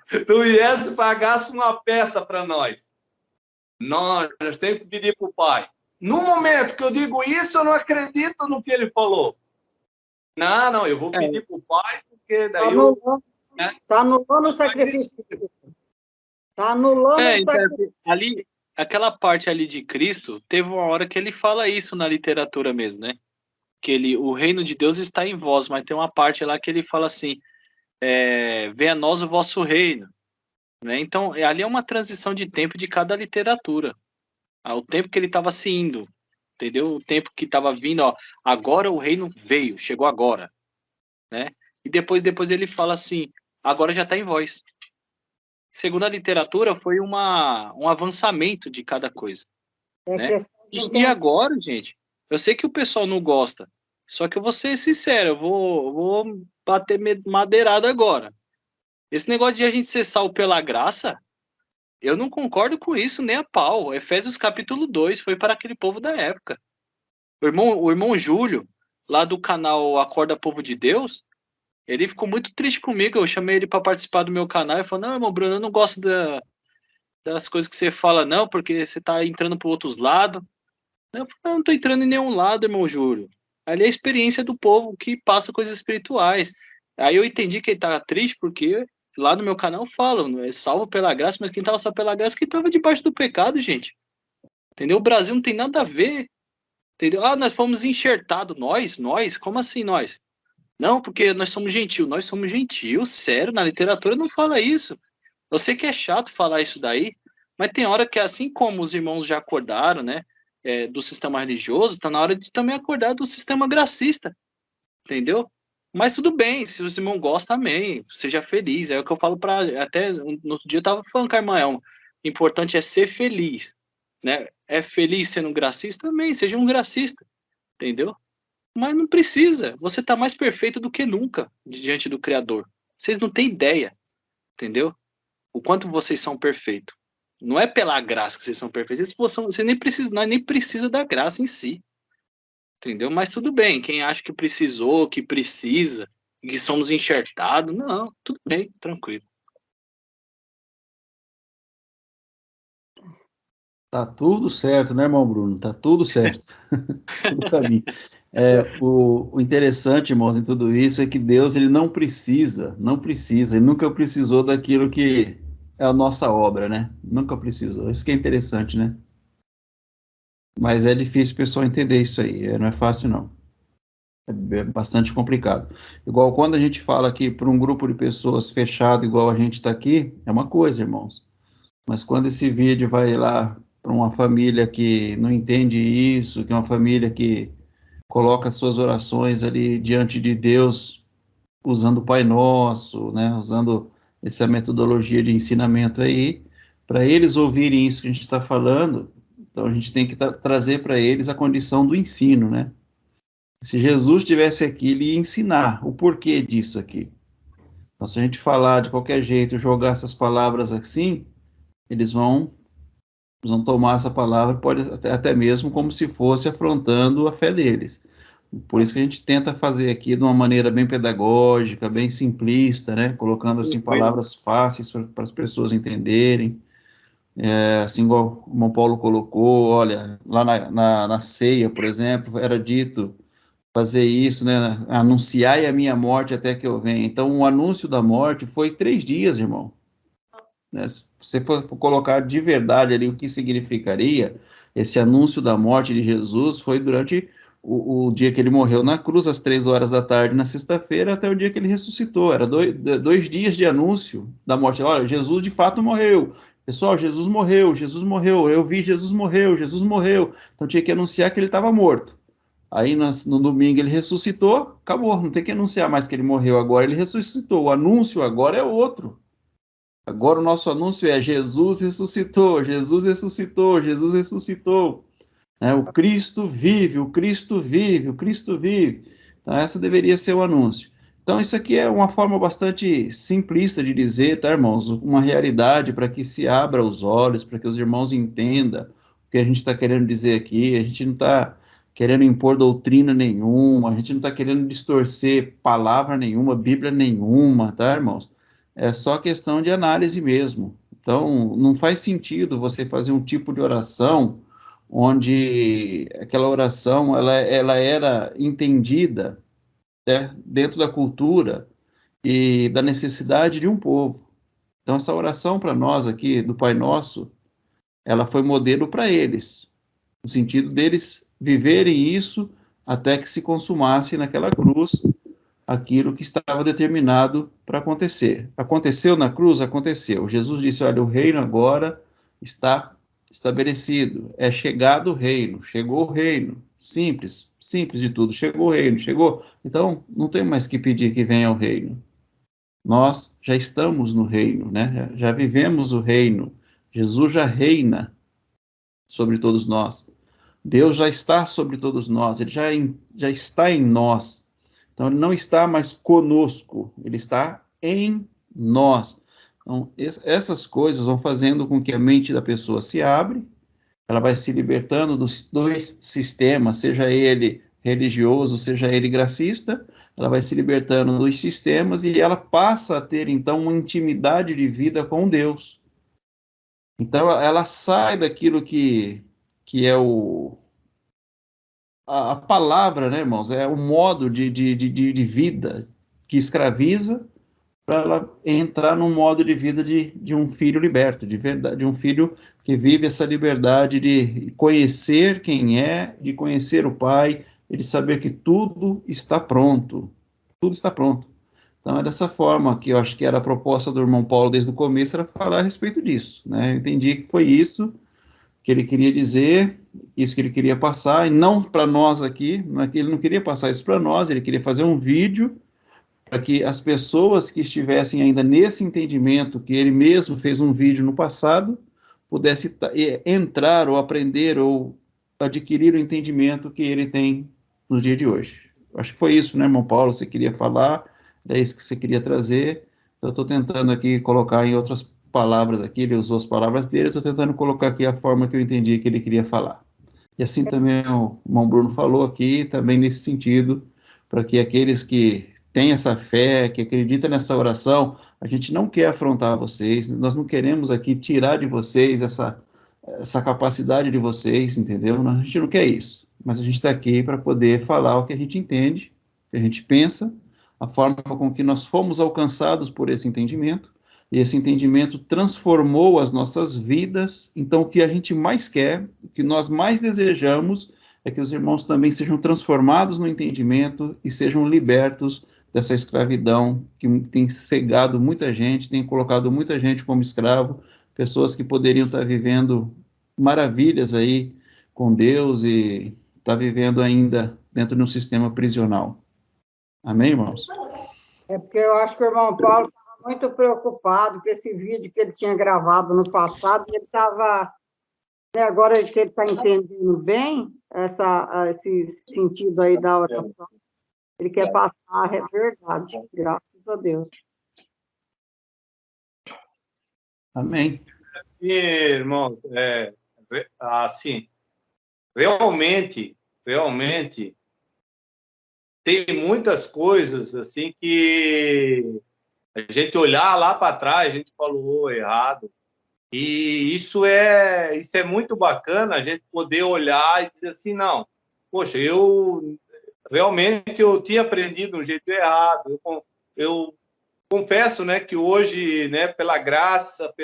Tu viesse pagasse uma peça para nós. Nós temos que pedir para o Pai. No momento que eu digo isso, eu não acredito no que ele falou. Não, eu vou pedir para o Pai, porque daí Está anulando o sacrifício. Está anulando o sacrifício. Ali, aquela parte ali de Cristo, teve uma hora que ele fala isso na literatura mesmo, né? Que o reino de Deus está em vós, mas tem uma parte lá que ele fala assim, venha a nós o vosso reino, né? Então, ali é uma transição de tempo de cada literatura. O tempo que ele estava se indo, entendeu? O tempo que estava vindo, ó, agora o reino veio, chegou agora, né? E depois ele fala assim, agora já está em vós. Segundo a literatura, foi um avançamento de cada coisa, né? E agora, gente, eu sei que o pessoal não gosta, só que eu vou ser sincero, eu vou bater madeirada agora. Esse negócio de a gente ser salvo pela graça, eu não concordo com isso nem a pau. Efésios capítulo 2 foi para aquele povo da época. O irmão Júlio, lá do canal Acorda Povo de Deus, ele ficou muito triste comigo. Eu chamei ele para participar do meu canal e falou, não, irmão Bruno, eu não gosto das coisas que você fala, não, porque você está entrando para outros lados. Eu falei, não estou entrando em nenhum lado, irmão Júlio. Ali é a experiência do povo que passa coisas espirituais. Aí eu entendi que ele estava triste porque lá no meu canal eu falo, é salvo pela graça, mas quem estava salvo pela graça é quem estava debaixo do pecado, gente. Entendeu? O Brasil não tem nada a ver. Entendeu? Nós fomos enxertados. Nós? Como assim nós? Não, porque nós somos gentios. Nós somos gentios, sério, na literatura não fala isso. Eu sei que é chato falar isso daí, mas tem hora que, assim como os irmãos já acordaram, né, do sistema religioso, tá na hora de também acordar do sistema gracista, entendeu? Mas tudo bem, se os irmãos gostam, amém, seja feliz, é o que eu falo até no outro dia eu tava falando com a irmã, o importante é ser feliz, né, é feliz sendo um gracista, amém, seja um gracista, entendeu? Mas não precisa, você tá mais perfeito do que nunca diante do Criador, vocês não têm ideia, entendeu? O quanto vocês são perfeitos. Não é pela graça que vocês são perfeitos. Você nem precisa da graça em si. Entendeu? Mas tudo bem. Quem acha que precisou, que precisa, que somos enxertados, não, tudo bem, tranquilo. Tá tudo certo, né, irmão Bruno? Tá tudo certo. Tudo caminho. O interessante, irmãos, em tudo isso é que Deus ele não precisa, ele nunca precisou daquilo que é a nossa obra, né? Nunca precisou. Isso que é interessante, né? Mas é difícil o pessoal entender isso aí, não é fácil, não. É bastante complicado. Igual quando a gente fala aqui para um grupo de pessoas fechado, igual a gente está aqui, é uma coisa, irmãos. Mas quando esse vídeo vai lá para uma família que não entende isso, que é uma família que coloca suas orações ali diante de Deus, usando o Pai Nosso, né, usando essa metodologia de ensinamento aí, para eles ouvirem isso que a gente está falando, então a gente tem que trazer para eles a condição do ensino, né? Se Jesus estivesse aqui, ele ia ensinar o porquê disso aqui. Então, se a gente falar de qualquer jeito, jogar essas palavras assim, eles vão tomar essa palavra, pode até mesmo como se fosse afrontando a fé deles. Por isso que a gente tenta fazer aqui de uma maneira bem pedagógica, bem simplista, né? Colocando assim palavras fáceis para as pessoas entenderem. Assim igual o irmão Paulo colocou, olha, lá na ceia, por exemplo, era dito fazer isso, né? Anunciai a minha morte até que eu venha. Então, o anúncio da morte foi 3 dias, irmão. Né? Se você for colocar de verdade ali o que significaria, esse anúncio da morte de Jesus foi durante o dia que ele morreu na cruz, às 3 horas da tarde, na sexta-feira, até o dia que ele ressuscitou. Era 2 dias de anúncio da morte. Olha, Jesus de fato morreu. Pessoal, Jesus morreu, Jesus morreu. Eu vi Jesus morreu, Jesus morreu. Então tinha que anunciar que ele estava morto. Aí no domingo ele ressuscitou, acabou, não tem que anunciar mais que ele morreu agora, ele ressuscitou. O anúncio agora é outro. Agora o nosso anúncio é Jesus ressuscitou, Jesus ressuscitou, Jesus ressuscitou. O Cristo vive, o Cristo vive, o Cristo vive. Então, essa deveria ser o anúncio. Então, isso aqui é uma forma bastante simplista de dizer, tá, irmãos? Uma realidade para que se abra os olhos, para que os irmãos entendam o que a gente está querendo dizer aqui. A gente não está querendo impor doutrina nenhuma, a gente não está querendo distorcer palavra nenhuma, Bíblia nenhuma, tá, irmãos? É só questão de análise mesmo. Então, não faz sentido você fazer um tipo de oração onde aquela oração ela era entendida, né, dentro da cultura e da necessidade de um povo. Então, essa oração para nós aqui, do Pai Nosso, ela foi modelo para eles, no sentido deles viverem isso até que se consumasse naquela cruz aquilo que estava determinado para acontecer. Aconteceu na cruz? Aconteceu. Jesus disse: olha, o reino agora está estabelecido, é chegado o reino, chegou o reino. Simples, simples de tudo. Chegou o reino, chegou. Então, não tem mais que pedir que venha o reino. Nós já estamos no reino, né? Já vivemos o reino. Jesus já reina sobre todos nós. Deus já está sobre todos nós, ele já está em nós. Então, ele não está mais conosco, ele está em nós. Então, essas coisas vão fazendo com que a mente da pessoa se abre, ela vai se libertando dos 2 sistemas, seja ele religioso, seja ele gracista, ela vai se libertando dos sistemas e ela passa a ter, então, uma intimidade de vida com Deus. Então, ela sai daquilo que é a palavra, né, irmãos, é o modo de vida que escraviza para ela entrar no modo de vida de um filho liberto, de verdade, de um filho que vive essa liberdade de conhecer quem é, de conhecer o Pai, e de saber que tudo está pronto. Tudo está pronto. Então, é dessa forma que eu acho que era a proposta do irmão Paulo desde o começo, era falar a respeito disso, né? Eu entendi que foi isso que ele queria dizer, isso que ele queria passar, e não para nós aqui, ele não queria passar isso para nós, ele queria fazer um vídeo para que as pessoas que estivessem ainda nesse entendimento, que ele mesmo fez um vídeo no passado, pudesse entrar ou aprender ou adquirir o entendimento que ele tem no dia de hoje. Acho que foi isso, né, irmão Paulo? Você queria falar, é isso que você queria trazer. Então, eu estou tentando aqui colocar em outras palavras aqui, ele usou as palavras dele, eu estou tentando colocar aqui a forma que eu entendi que ele queria falar. E assim também o irmão Bruno falou aqui, também nesse sentido, para que aqueles que têm essa fé, que acreditam nessa oração, a gente não quer afrontar vocês, nós não queremos aqui tirar de vocês essa capacidade de vocês, entendeu? A gente não quer isso, mas a gente está aqui para poder falar o que a gente entende, o que a gente pensa, a forma com que nós fomos alcançados por esse entendimento, e esse entendimento transformou as nossas vidas. Então, o que a gente mais quer, o que nós mais desejamos, é que os irmãos também sejam transformados no entendimento e sejam libertos dessa escravidão que tem cegado muita gente, tem colocado muita gente como escravo, pessoas que poderiam estar vivendo maravilhas aí com Deus e estar vivendo ainda dentro de um sistema prisional. Amém, irmãos? É porque eu acho que o irmão Paulo estava muito preocupado com esse vídeo que ele tinha gravado no passado, e ele estava, né, agora que ele está entendendo bem esse sentido aí da oração, ele quer passar a verdade, graças a Deus. Amém. E, irmão, assim, realmente, tem muitas coisas assim que a gente olhar lá para trás, a gente falou errado. E isso é muito bacana, a gente poder olhar e dizer assim, não, poxa, realmente eu tinha aprendido um jeito errado. Eu confesso, né, que hoje, né, pela graça,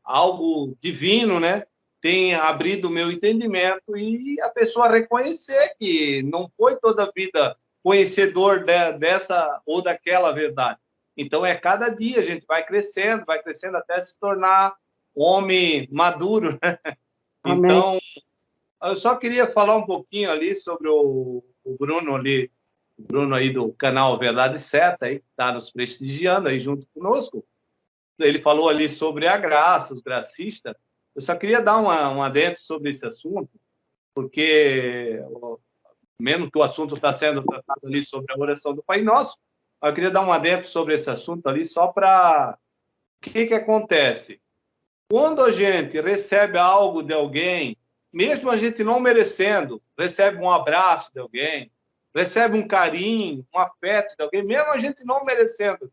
algo divino, né, tem abrido o meu entendimento e a pessoa reconhecer que não foi toda a vida conhecedor dessa ou daquela verdade. Então, cada dia a gente vai crescendo até se tornar homem maduro, né? Então, eu só queria falar um pouquinho ali sobre o Bruno ali, o Bruno aí do canal Verdade Certa, aí, que está nos prestigiando aí junto conosco. Ele falou ali sobre a graça, os gracistas. Eu só queria dar um adendo sobre esse assunto, porque, mesmo que o assunto está sendo tratado ali sobre a oração do Pai Nosso, eu queria dar um adendo sobre esse assunto ali, só para... O que acontece? Quando a gente recebe algo de alguém, mesmo a gente não merecendo, recebe um abraço de alguém, recebe um carinho, um afeto de alguém, mesmo a gente não merecendo,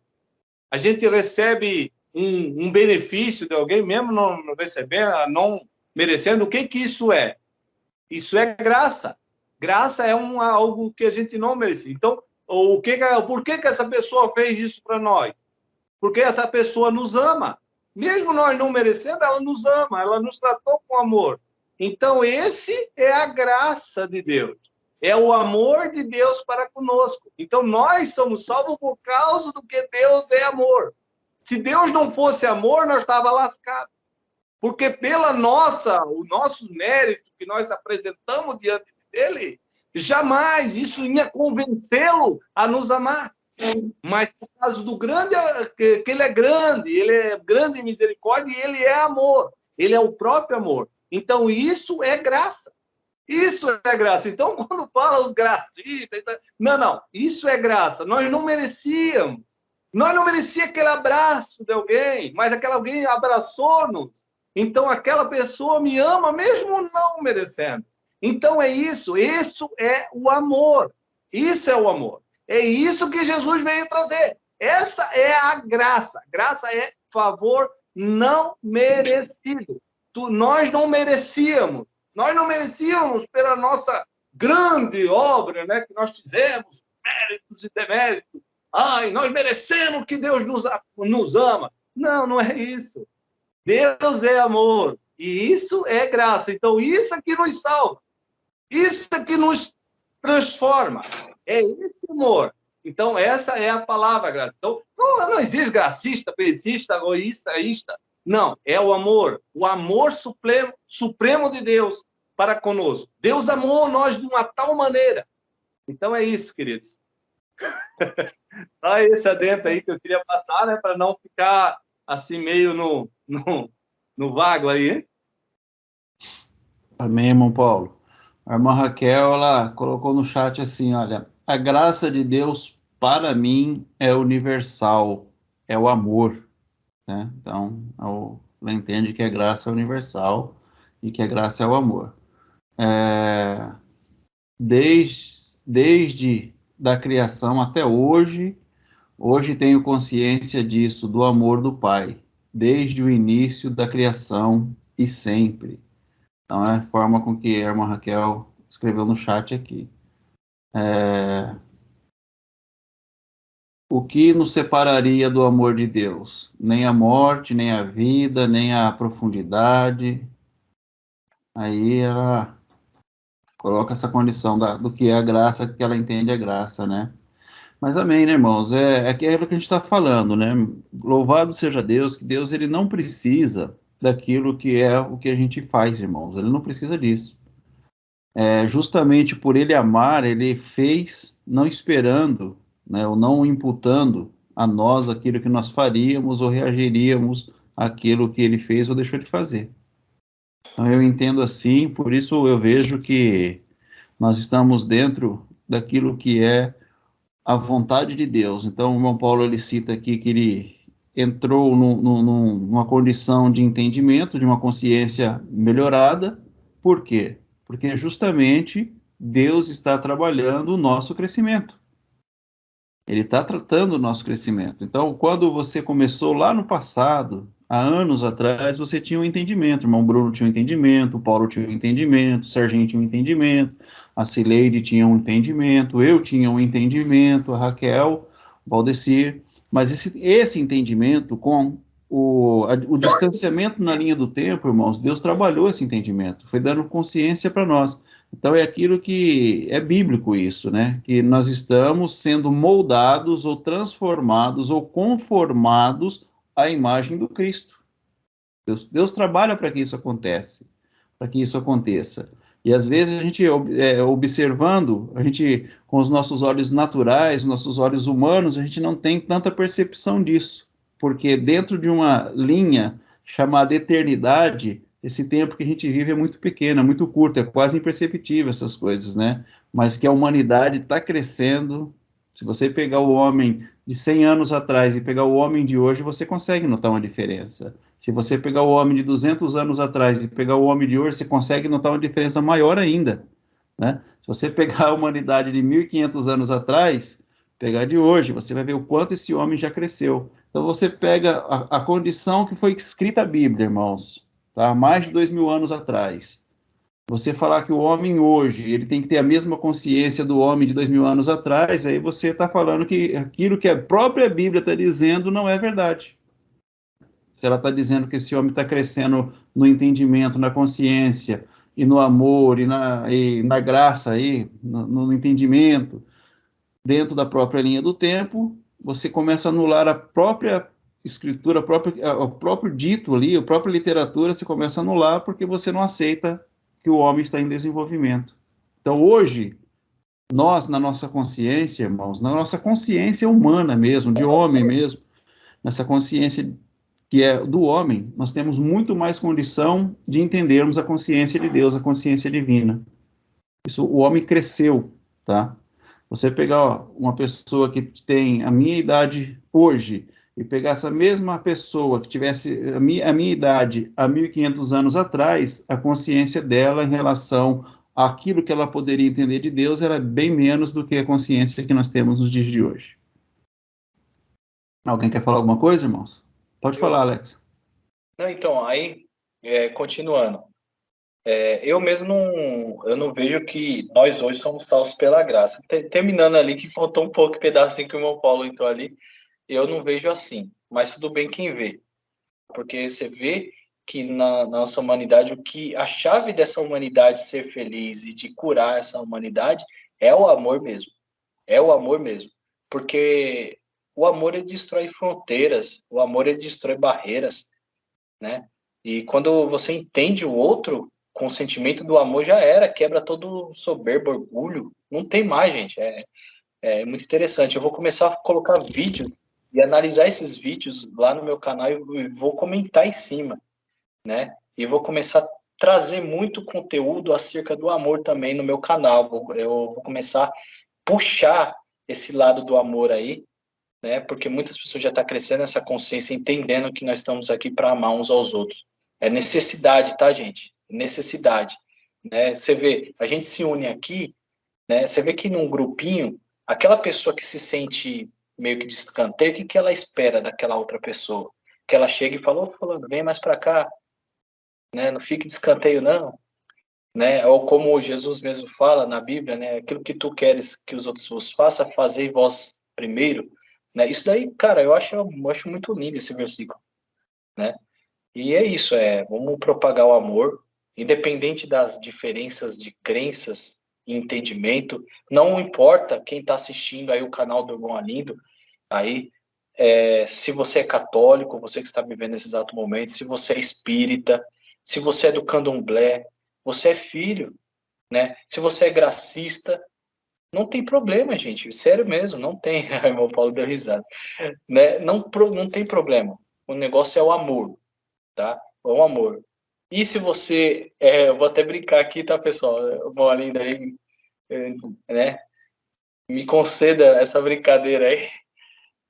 a gente recebe um benefício de alguém, mesmo não recebendo, não merecendo. O que isso é? Isso é graça. Graça é algo que a gente não merece. Então, por que essa pessoa fez isso para nós? Porque essa pessoa nos ama. Mesmo nós não merecendo, ela nos ama, ela nos tratou com amor. Então, esse é a graça de Deus. É o amor de Deus para conosco. Então, nós somos salvos por causa do que Deus é amor. Se Deus não fosse amor, nós estávamos lascados. Porque o nosso mérito que nós apresentamos diante dele, jamais isso ia convencê-lo a nos amar. Mas por causa do grande, que ele é grande em misericórdia e ele é amor. Ele é o próprio amor. Então, isso é graça. Isso é graça. Então, quando fala os gracistas... Não. Isso é graça. Nós não merecíamos. Nós não merecíamos aquele abraço de alguém, mas aquele alguém abraçou-nos. Então, aquela pessoa me ama mesmo não merecendo. Então, é isso. Isso é o amor. Isso é o amor. É isso que Jesus veio trazer. Essa é a graça. Graça é favor não merecido. Nós não merecíamos. Nós não merecíamos pela nossa grande obra, né, que nós fizemos, méritos e deméritos. Ai, nós merecemos que Deus nos ama. Não é isso. Deus é amor. E isso é graça. Então, isso é que nos salva. Isso é que nos transforma. É esse amor. Então, essa é a palavra graça. Então, não existe gracista, pesista, egoísta. Não, é o amor supremo de Deus para conosco. Deus amou nós de uma tal maneira. Então, é isso, queridos. Só esse adentro aí que eu queria passar, né, para não ficar assim meio no vago aí, hein? Amém, irmão Paulo. A irmã Raquel, ela colocou no chat assim, olha, a graça de Deus para mim é universal, é o amor, né? Então, ela entende que a graça é universal e que a graça é o amor. Desde da criação até hoje tenho consciência disso, do amor do Pai, desde o início da criação e sempre. Então, é a forma com que a irmã Raquel escreveu no chat aqui. O que nos separaria do amor de Deus? Nem a morte, nem a vida, nem a profundidade. Aí ela coloca essa condição do que é a graça, que ela entende a graça, né? Mas amém, né, irmãos? É aquilo que a gente está falando, né? Louvado seja Deus, que Deus ele não precisa daquilo que é o que a gente faz, irmãos. Ele não precisa disso. Justamente por ele amar, ele fez não esperando, né, ou não imputando a nós aquilo que nós faríamos ou reagiríamos àquilo que ele fez ou deixou de fazer. Então eu entendo assim, por isso eu vejo que nós estamos dentro daquilo que é a vontade de Deus. Então o irmão Paulo ele cita aqui que ele entrou numa condição de entendimento, de uma consciência melhorada. Por quê? Porque justamente Deus está trabalhando o nosso crescimento. Ele está tratando o nosso crescimento. Então, quando você começou lá no passado, há anos atrás, você tinha um entendimento. O irmão Bruno tinha um entendimento, o Paulo tinha um entendimento, o Serginho tinha um entendimento, a Cileide tinha um entendimento, eu tinha um entendimento, a Raquel, o Valdecir. Mas esse entendimento, com o distanciamento na linha do tempo, irmãos, Deus trabalhou esse entendimento, foi dando consciência para nós. Então é aquilo que é bíblico isso, né? Que nós estamos sendo moldados ou transformados ou conformados à imagem do Cristo. Deus trabalha para que isso aconteça, para que isso aconteça. E às vezes a gente observando, a gente com os nossos olhos naturais, nossos olhos humanos, a gente não tem tanta percepção disso, porque dentro de uma linha chamada eternidade, esse tempo que a gente vive é muito pequeno, é muito curto, é quase imperceptível essas coisas, né? Mas que a humanidade está crescendo. Se você pegar o homem de 100 anos atrás e pegar o homem de hoje, você consegue notar uma diferença. Se você pegar o homem de 200 anos atrás e pegar o homem de hoje, você consegue notar uma diferença maior ainda, né? Se você pegar a humanidade de 1.500 anos atrás, pegar de hoje, você vai ver o quanto esse homem já cresceu. Então você pega a condição que foi escrita a Bíblia, irmãos, tá? Mais de 2.000 anos atrás. Você falar que o homem hoje, ele tem que ter a mesma consciência do homem de 2.000 anos atrás, aí você está falando que aquilo que a própria Bíblia está dizendo não é verdade. Se ela está dizendo que esse homem está crescendo no entendimento, na consciência, e no amor, e na graça, aí, no entendimento, dentro da própria linha do tempo, você começa a anular a própria escritura, o próprio dito ali, a própria literatura, você começa a anular porque você não aceita que o homem está em desenvolvimento. Então, hoje, nós, na nossa consciência, irmãos, na nossa consciência humana mesmo, de homem mesmo, nessa consciência que é do homem, nós temos muito mais condição de entendermos a consciência de Deus, a consciência divina. Isso, o homem cresceu, tá? Você pegar uma pessoa que tem a minha idade hoje e pegar essa mesma pessoa que tivesse a minha idade há 1.500 anos atrás, a consciência dela em relação àquilo que ela poderia entender de Deus era bem menos do que a consciência que nós temos nos dias de hoje. Alguém quer falar alguma coisa, irmãos? Pode falar, Alex. Não, então, aí, continuando. Eu mesmo não vejo que nós hoje somos salvos pela graça. Terminando ali, que faltou um pouco, pedacinho que o irmão Paulo entrou ali, eu não vejo assim. Mas tudo bem quem vê. Porque você vê que na nossa humanidade, o que a chave dessa humanidade ser feliz e de curar essa humanidade é o amor mesmo. É o amor mesmo. Porque o amor, ele destrói fronteiras, o amor, ele destrói barreiras, né? E quando você entende o outro, com o sentimento do amor já era, quebra todo soberbo, orgulho, não tem mais, gente. É muito interessante. Eu vou começar a colocar vídeo e analisar esses vídeos lá no meu canal e vou comentar em cima, né? E vou começar a trazer muito conteúdo acerca do amor também no meu canal. Eu vou começar a puxar esse lado do amor aí, né? Porque muitas pessoas já estão crescendo essa consciência, entendendo que nós estamos aqui para amar uns aos outros. É necessidade, tá, gente? Necessidade, né? Você vê, a gente se une aqui, né? Você vê que num grupinho, aquela pessoa que se sente meio que de escanteio, o que ela espera daquela outra pessoa? Que ela chegue e fala: ô, fulano, vem mais para cá, né? Não fique de escanteio, não. Né? Ou como Jesus mesmo fala na Bíblia, né? Aquilo que tu queres que os outros vos façam, fazei vós primeiro, né? Isso daí, cara, eu acho muito lindo esse versículo, né? E é isso, vamos propagar o amor, independente das diferenças de crenças e entendimento, não importa quem está assistindo aí o canal do Irmão Alindo, aí, se você é católico, você que está vivendo nesse exato momento, se você é espírita, se você é do candomblé, você é filho, né? Se você é gracista, não tem problema, gente. Sério mesmo, não tem. O irmão Paulo deu risada. Né? Não tem problema. O negócio é o amor, tá? É o amor. E se você... eu vou até brincar aqui, tá, pessoal? O irmão Alindo aí, né? Me conceda essa brincadeira aí.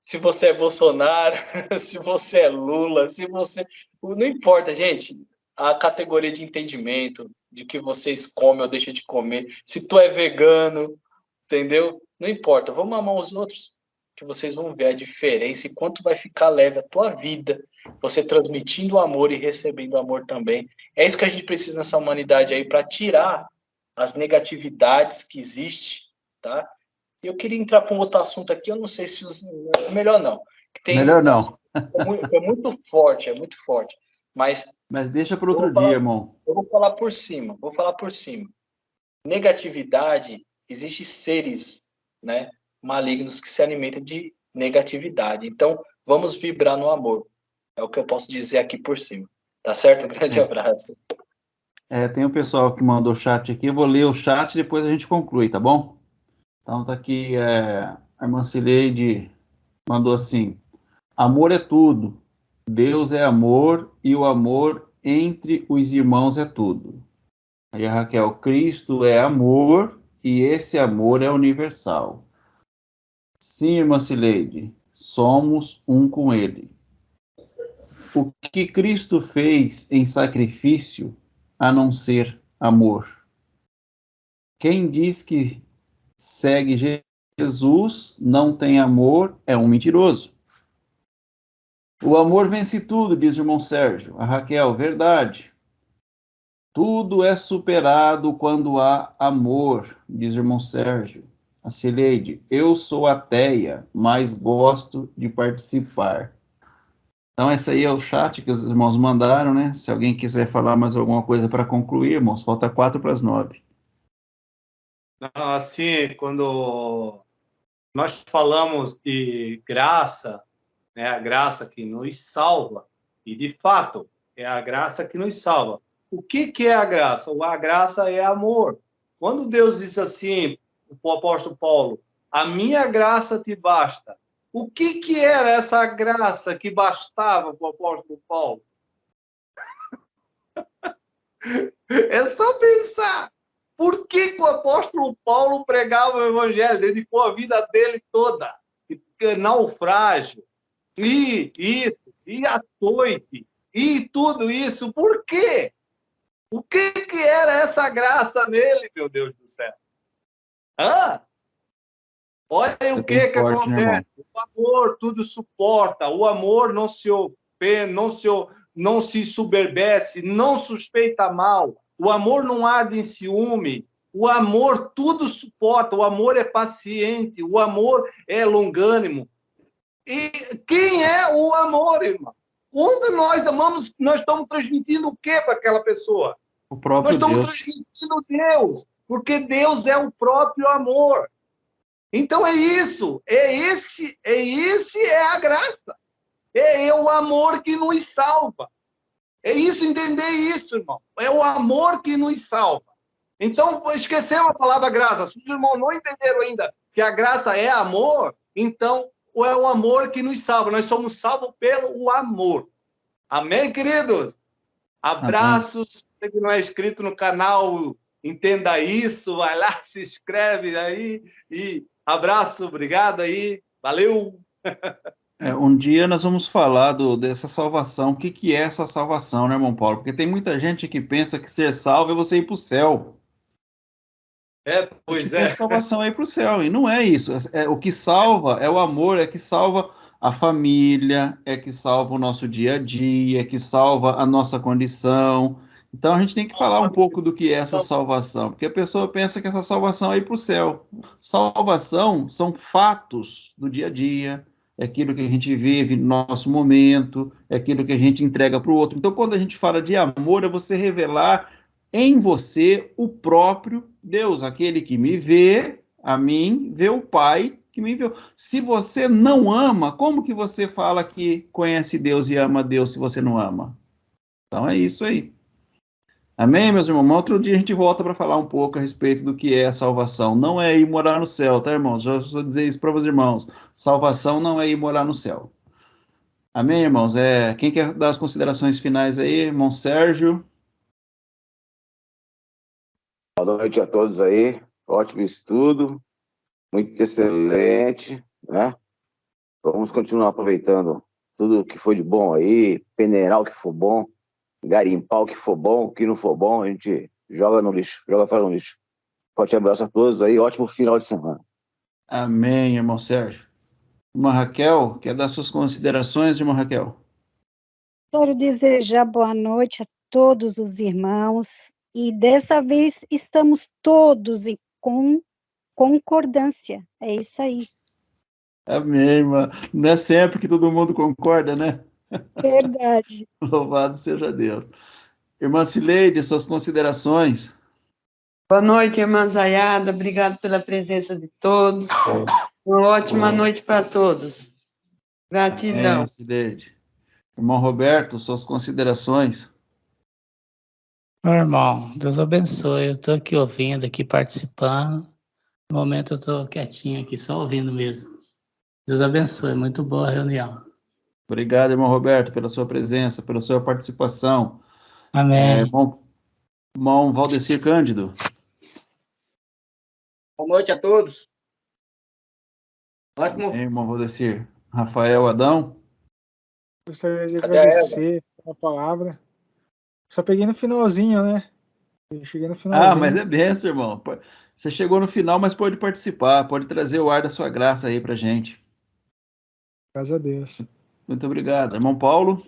Se você é Bolsonaro, se você é Lula, se você... Não importa, gente. A categoria de entendimento, de que vocês comem ou deixam de comer, se tu é vegano, entendeu? Não importa, vamos amar os outros, que vocês vão ver a diferença e quanto vai ficar leve a tua vida, você transmitindo amor e recebendo amor também. É isso que a gente precisa nessa humanidade aí, para tirar as negatividades que existem, tá? E eu queria entrar para um outro assunto aqui, eu não sei se melhor não. Que tem, Melhor não. É muito forte, mas Mas deixa para outro dia, irmão. eu vou falar por cima, Negatividade, existem seres, né, malignos que se alimentam de negatividade. Então, vamos vibrar no amor. É o que eu posso dizer aqui por cima. Tá certo? Um grande abraço. Tem o pessoal que mandou chat aqui, eu vou ler o chat e depois a gente conclui, tá bom? Então tá aqui, a irmã Cileide mandou assim: amor é tudo, Deus é amor e o amor entre os irmãos é tudo. Aí a Raquel, Cristo é amor e esse amor é universal. Sim, irmã Cileide, somos um com ele. O que Cristo fez em sacrifício a não ser amor? Quem diz que segue Jesus não tem amor é um mentiroso. O amor vence tudo, diz o irmão Sérgio. A Raquel, verdade. Tudo é superado quando há amor, diz o irmão Sérgio. A Cileide, eu sou ateia, mas gosto de participar. Então, esse aí é o chat que os irmãos mandaram, né? Se alguém quiser falar mais alguma coisa para concluir, irmãos, falta 8:45. Assim, quando nós falamos de graça, né, a graça que nos salva, e de fato é a graça que nos salva. O que é a graça? A graça é amor. Quando Deus diz assim, o apóstolo Paulo, a minha graça te basta. O que era essa graça que bastava para o apóstolo Paulo? É só pensar. Por que o apóstolo Paulo pregava o evangelho? Dedicou a vida dele toda. Naufrágio, e isso, e açoite, e tudo isso. Por quê? O que era essa graça nele, meu Deus do céu? Olha o que forte, né, acontece. O amor tudo suporta. O amor não se ofende, não se soberbece, não suspeita mal. O amor não arde em ciúme. O amor tudo suporta. O amor é paciente. O amor é longânimo. E quem é o amor, irmão? Quando nós amamos, nós estamos transmitindo o que para aquela pessoa? O próprio Nós estamos Deus. transmitindo Deus, porque Deus é o próprio amor. Então é isso, é a graça. É o amor que nos salva. É isso, entender isso, irmão. É o amor que nos salva. Então, esquecemos a palavra graça. Se os irmãos não entenderam ainda que a graça é amor, então é o amor que nos salva. Nós somos salvos pelo amor. Amém, queridos? Abraços. Você que não é inscrito no canal, entenda isso. Vai lá, se inscreve aí. E abraço, obrigado aí. Valeu! Um dia nós vamos falar dessa salvação. O que é essa salvação, né, irmão Paulo? Porque tem muita gente que pensa que ser salvo é você ir para o céu. Pois A é. salvação é ir para o céu, e não é isso. O que salva é o amor, é que salva a família, é que salva o nosso dia a dia, é que salva a nossa condição. Então a gente tem que falar um pouco do que é essa salvação, porque a pessoa pensa que essa salvação é ir para o céu. Salvação são fatos do dia a dia, é aquilo que a gente vive no nosso momento, é aquilo que a gente entrega para o outro. Então, quando a gente fala de amor, é você revelar em você o próprio Deus, aquele que me vê, a mim, vê o Pai que me enviou. Se você não ama, como que você fala que conhece Deus e ama Deus se você não ama? Então é isso aí. Amém, meus irmãos? Outro dia a gente volta para falar um pouco a respeito do que é a salvação. Não é ir morar no céu, tá, irmãos? Já vou dizer isso para os irmãos. Salvação não é ir morar no céu. Amém, irmãos? Quem quer dar as considerações finais aí? Irmão Sérgio. Boa noite a todos aí. Ótimo estudo. Muito excelente, né? Vamos continuar aproveitando tudo que foi de bom aí, peneirar o que for bom, garimpar o que for bom, o que não for bom, a gente joga no lixo, joga fora no lixo. Forte abraço a todos aí, ótimo final de semana. Amém, irmão Sérgio. Irmã Raquel, quer dar suas considerações, irmã Raquel? Quero desejar boa noite a todos os irmãos e dessa vez estamos todos com concordância. É isso aí. Amém, irmã. Não é sempre que todo mundo concorda, né? Verdade. Louvado seja Deus. Irmã Cileide, suas considerações. Boa noite, irmã Zayada. Obrigado pela presença de todos. Uma ótima noite para todos. Gratidão. Amém, Cileide. Irmão Roberto, suas considerações. Meu irmão, Deus abençoe. Eu estou aqui ouvindo, aqui participando. No momento eu estou quietinho aqui, só ouvindo mesmo. Deus abençoe, muito boa a reunião. Obrigado, irmão Roberto, pela sua presença, pela sua participação. Amém. Irmão Valdecir Cândido. Boa noite a todos. Ótimo. Amém, irmão Valdecir. Rafael Adão. Gostaria de Cadê a agradecer a palavra. Só peguei no finalzinho, né? Eu cheguei no finalzinho. Ah, mas é benção, irmão. Você chegou no final, mas pode participar, pode trazer o ar da sua graça aí pra gente. Graças a Deus. Muito obrigado. Irmão Paulo.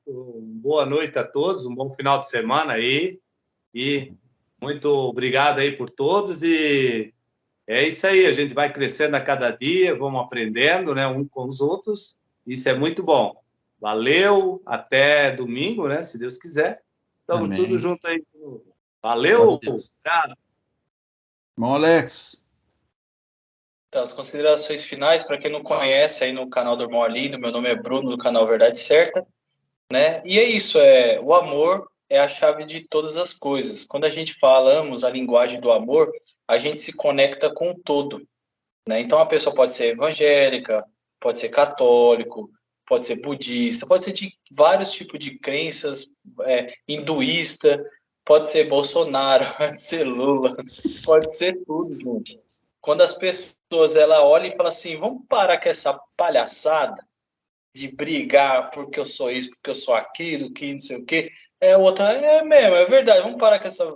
Boa noite a todos, um bom final de semana aí. E muito obrigado aí por todos. E é isso aí, a gente vai crescendo a cada dia, vamos aprendendo, né, um com os outros. Isso é muito bom. Valeu, até domingo, né, se Deus quiser. Estamos Amém. tudo junto aí. Valeu, cara. Irmão Alex. Então, as considerações finais, para quem não conhece, aí no canal do Irmão Arlindo, meu nome é Bruno, do canal Verdade Certa, né? E é isso, o amor é a chave de todas as coisas. Quando a gente falamos a linguagem do amor, a gente se conecta com o todo, né? Então, a pessoa pode ser evangélica, pode ser católico, pode ser budista, pode ser de vários tipos de crenças, hinduísta, pode ser Bolsonaro, pode ser Lula, pode ser tudo, gente. Quando as pessoas olham e falam assim, vamos parar com essa palhaçada de brigar porque eu sou isso, porque eu sou aquilo, que não sei o quê. Outra, mesmo, é verdade, vamos parar com essa...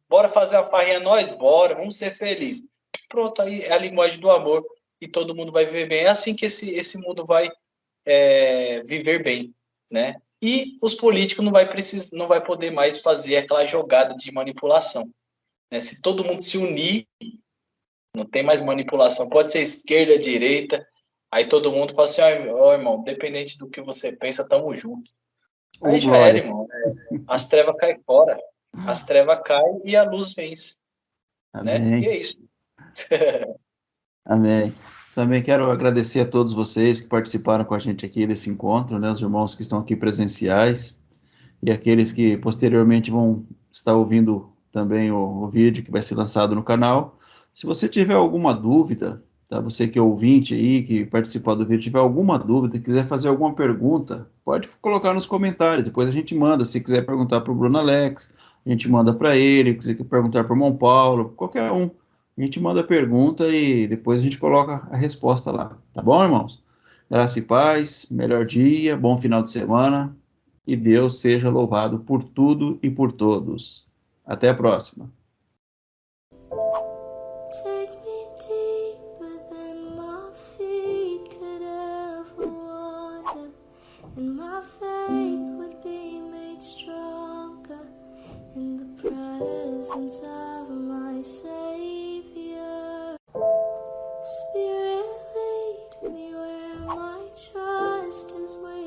Bora fazer a farrinha nós? Bora, vamos ser felizes. Pronto, aí é a linguagem do amor e todo mundo vai viver bem. É assim que esse mundo vai viver bem, né? E os políticos não vai poder mais fazer aquela jogada de manipulação, né? Se todo mundo se unir, não tem mais manipulação. Pode ser esquerda, direita. Aí todo mundo fala assim, ó, irmão, independente do que você pensa, tamo junto. Aí já era, irmão. As trevas caem fora. As trevas caem e a luz vence. Amém. Né? E é isso. Amém. Também quero agradecer a todos vocês que participaram com a gente aqui desse encontro, né? Os irmãos que estão aqui presenciais e aqueles que posteriormente vão estar ouvindo também o vídeo que vai ser lançado no canal. Se você tiver alguma dúvida, tá? Você que é ouvinte aí, que participou do vídeo, tiver alguma dúvida, quiser fazer alguma pergunta, pode colocar nos comentários, depois a gente manda. Se quiser perguntar para o Bruno Alex, a gente manda para ele, quiser perguntar para o Irmão Paulo, qualquer um, a gente manda a pergunta e depois a gente coloca a resposta lá. Tá bom, irmãos? Graça e paz, melhor dia, bom final de semana, e Deus seja louvado por tudo e por todos. Até a próxima. Take me deeper than my feet could ever wander, and my faith would be made stronger in the presence of my Savior. Spirit, lead me where my trust is waiting.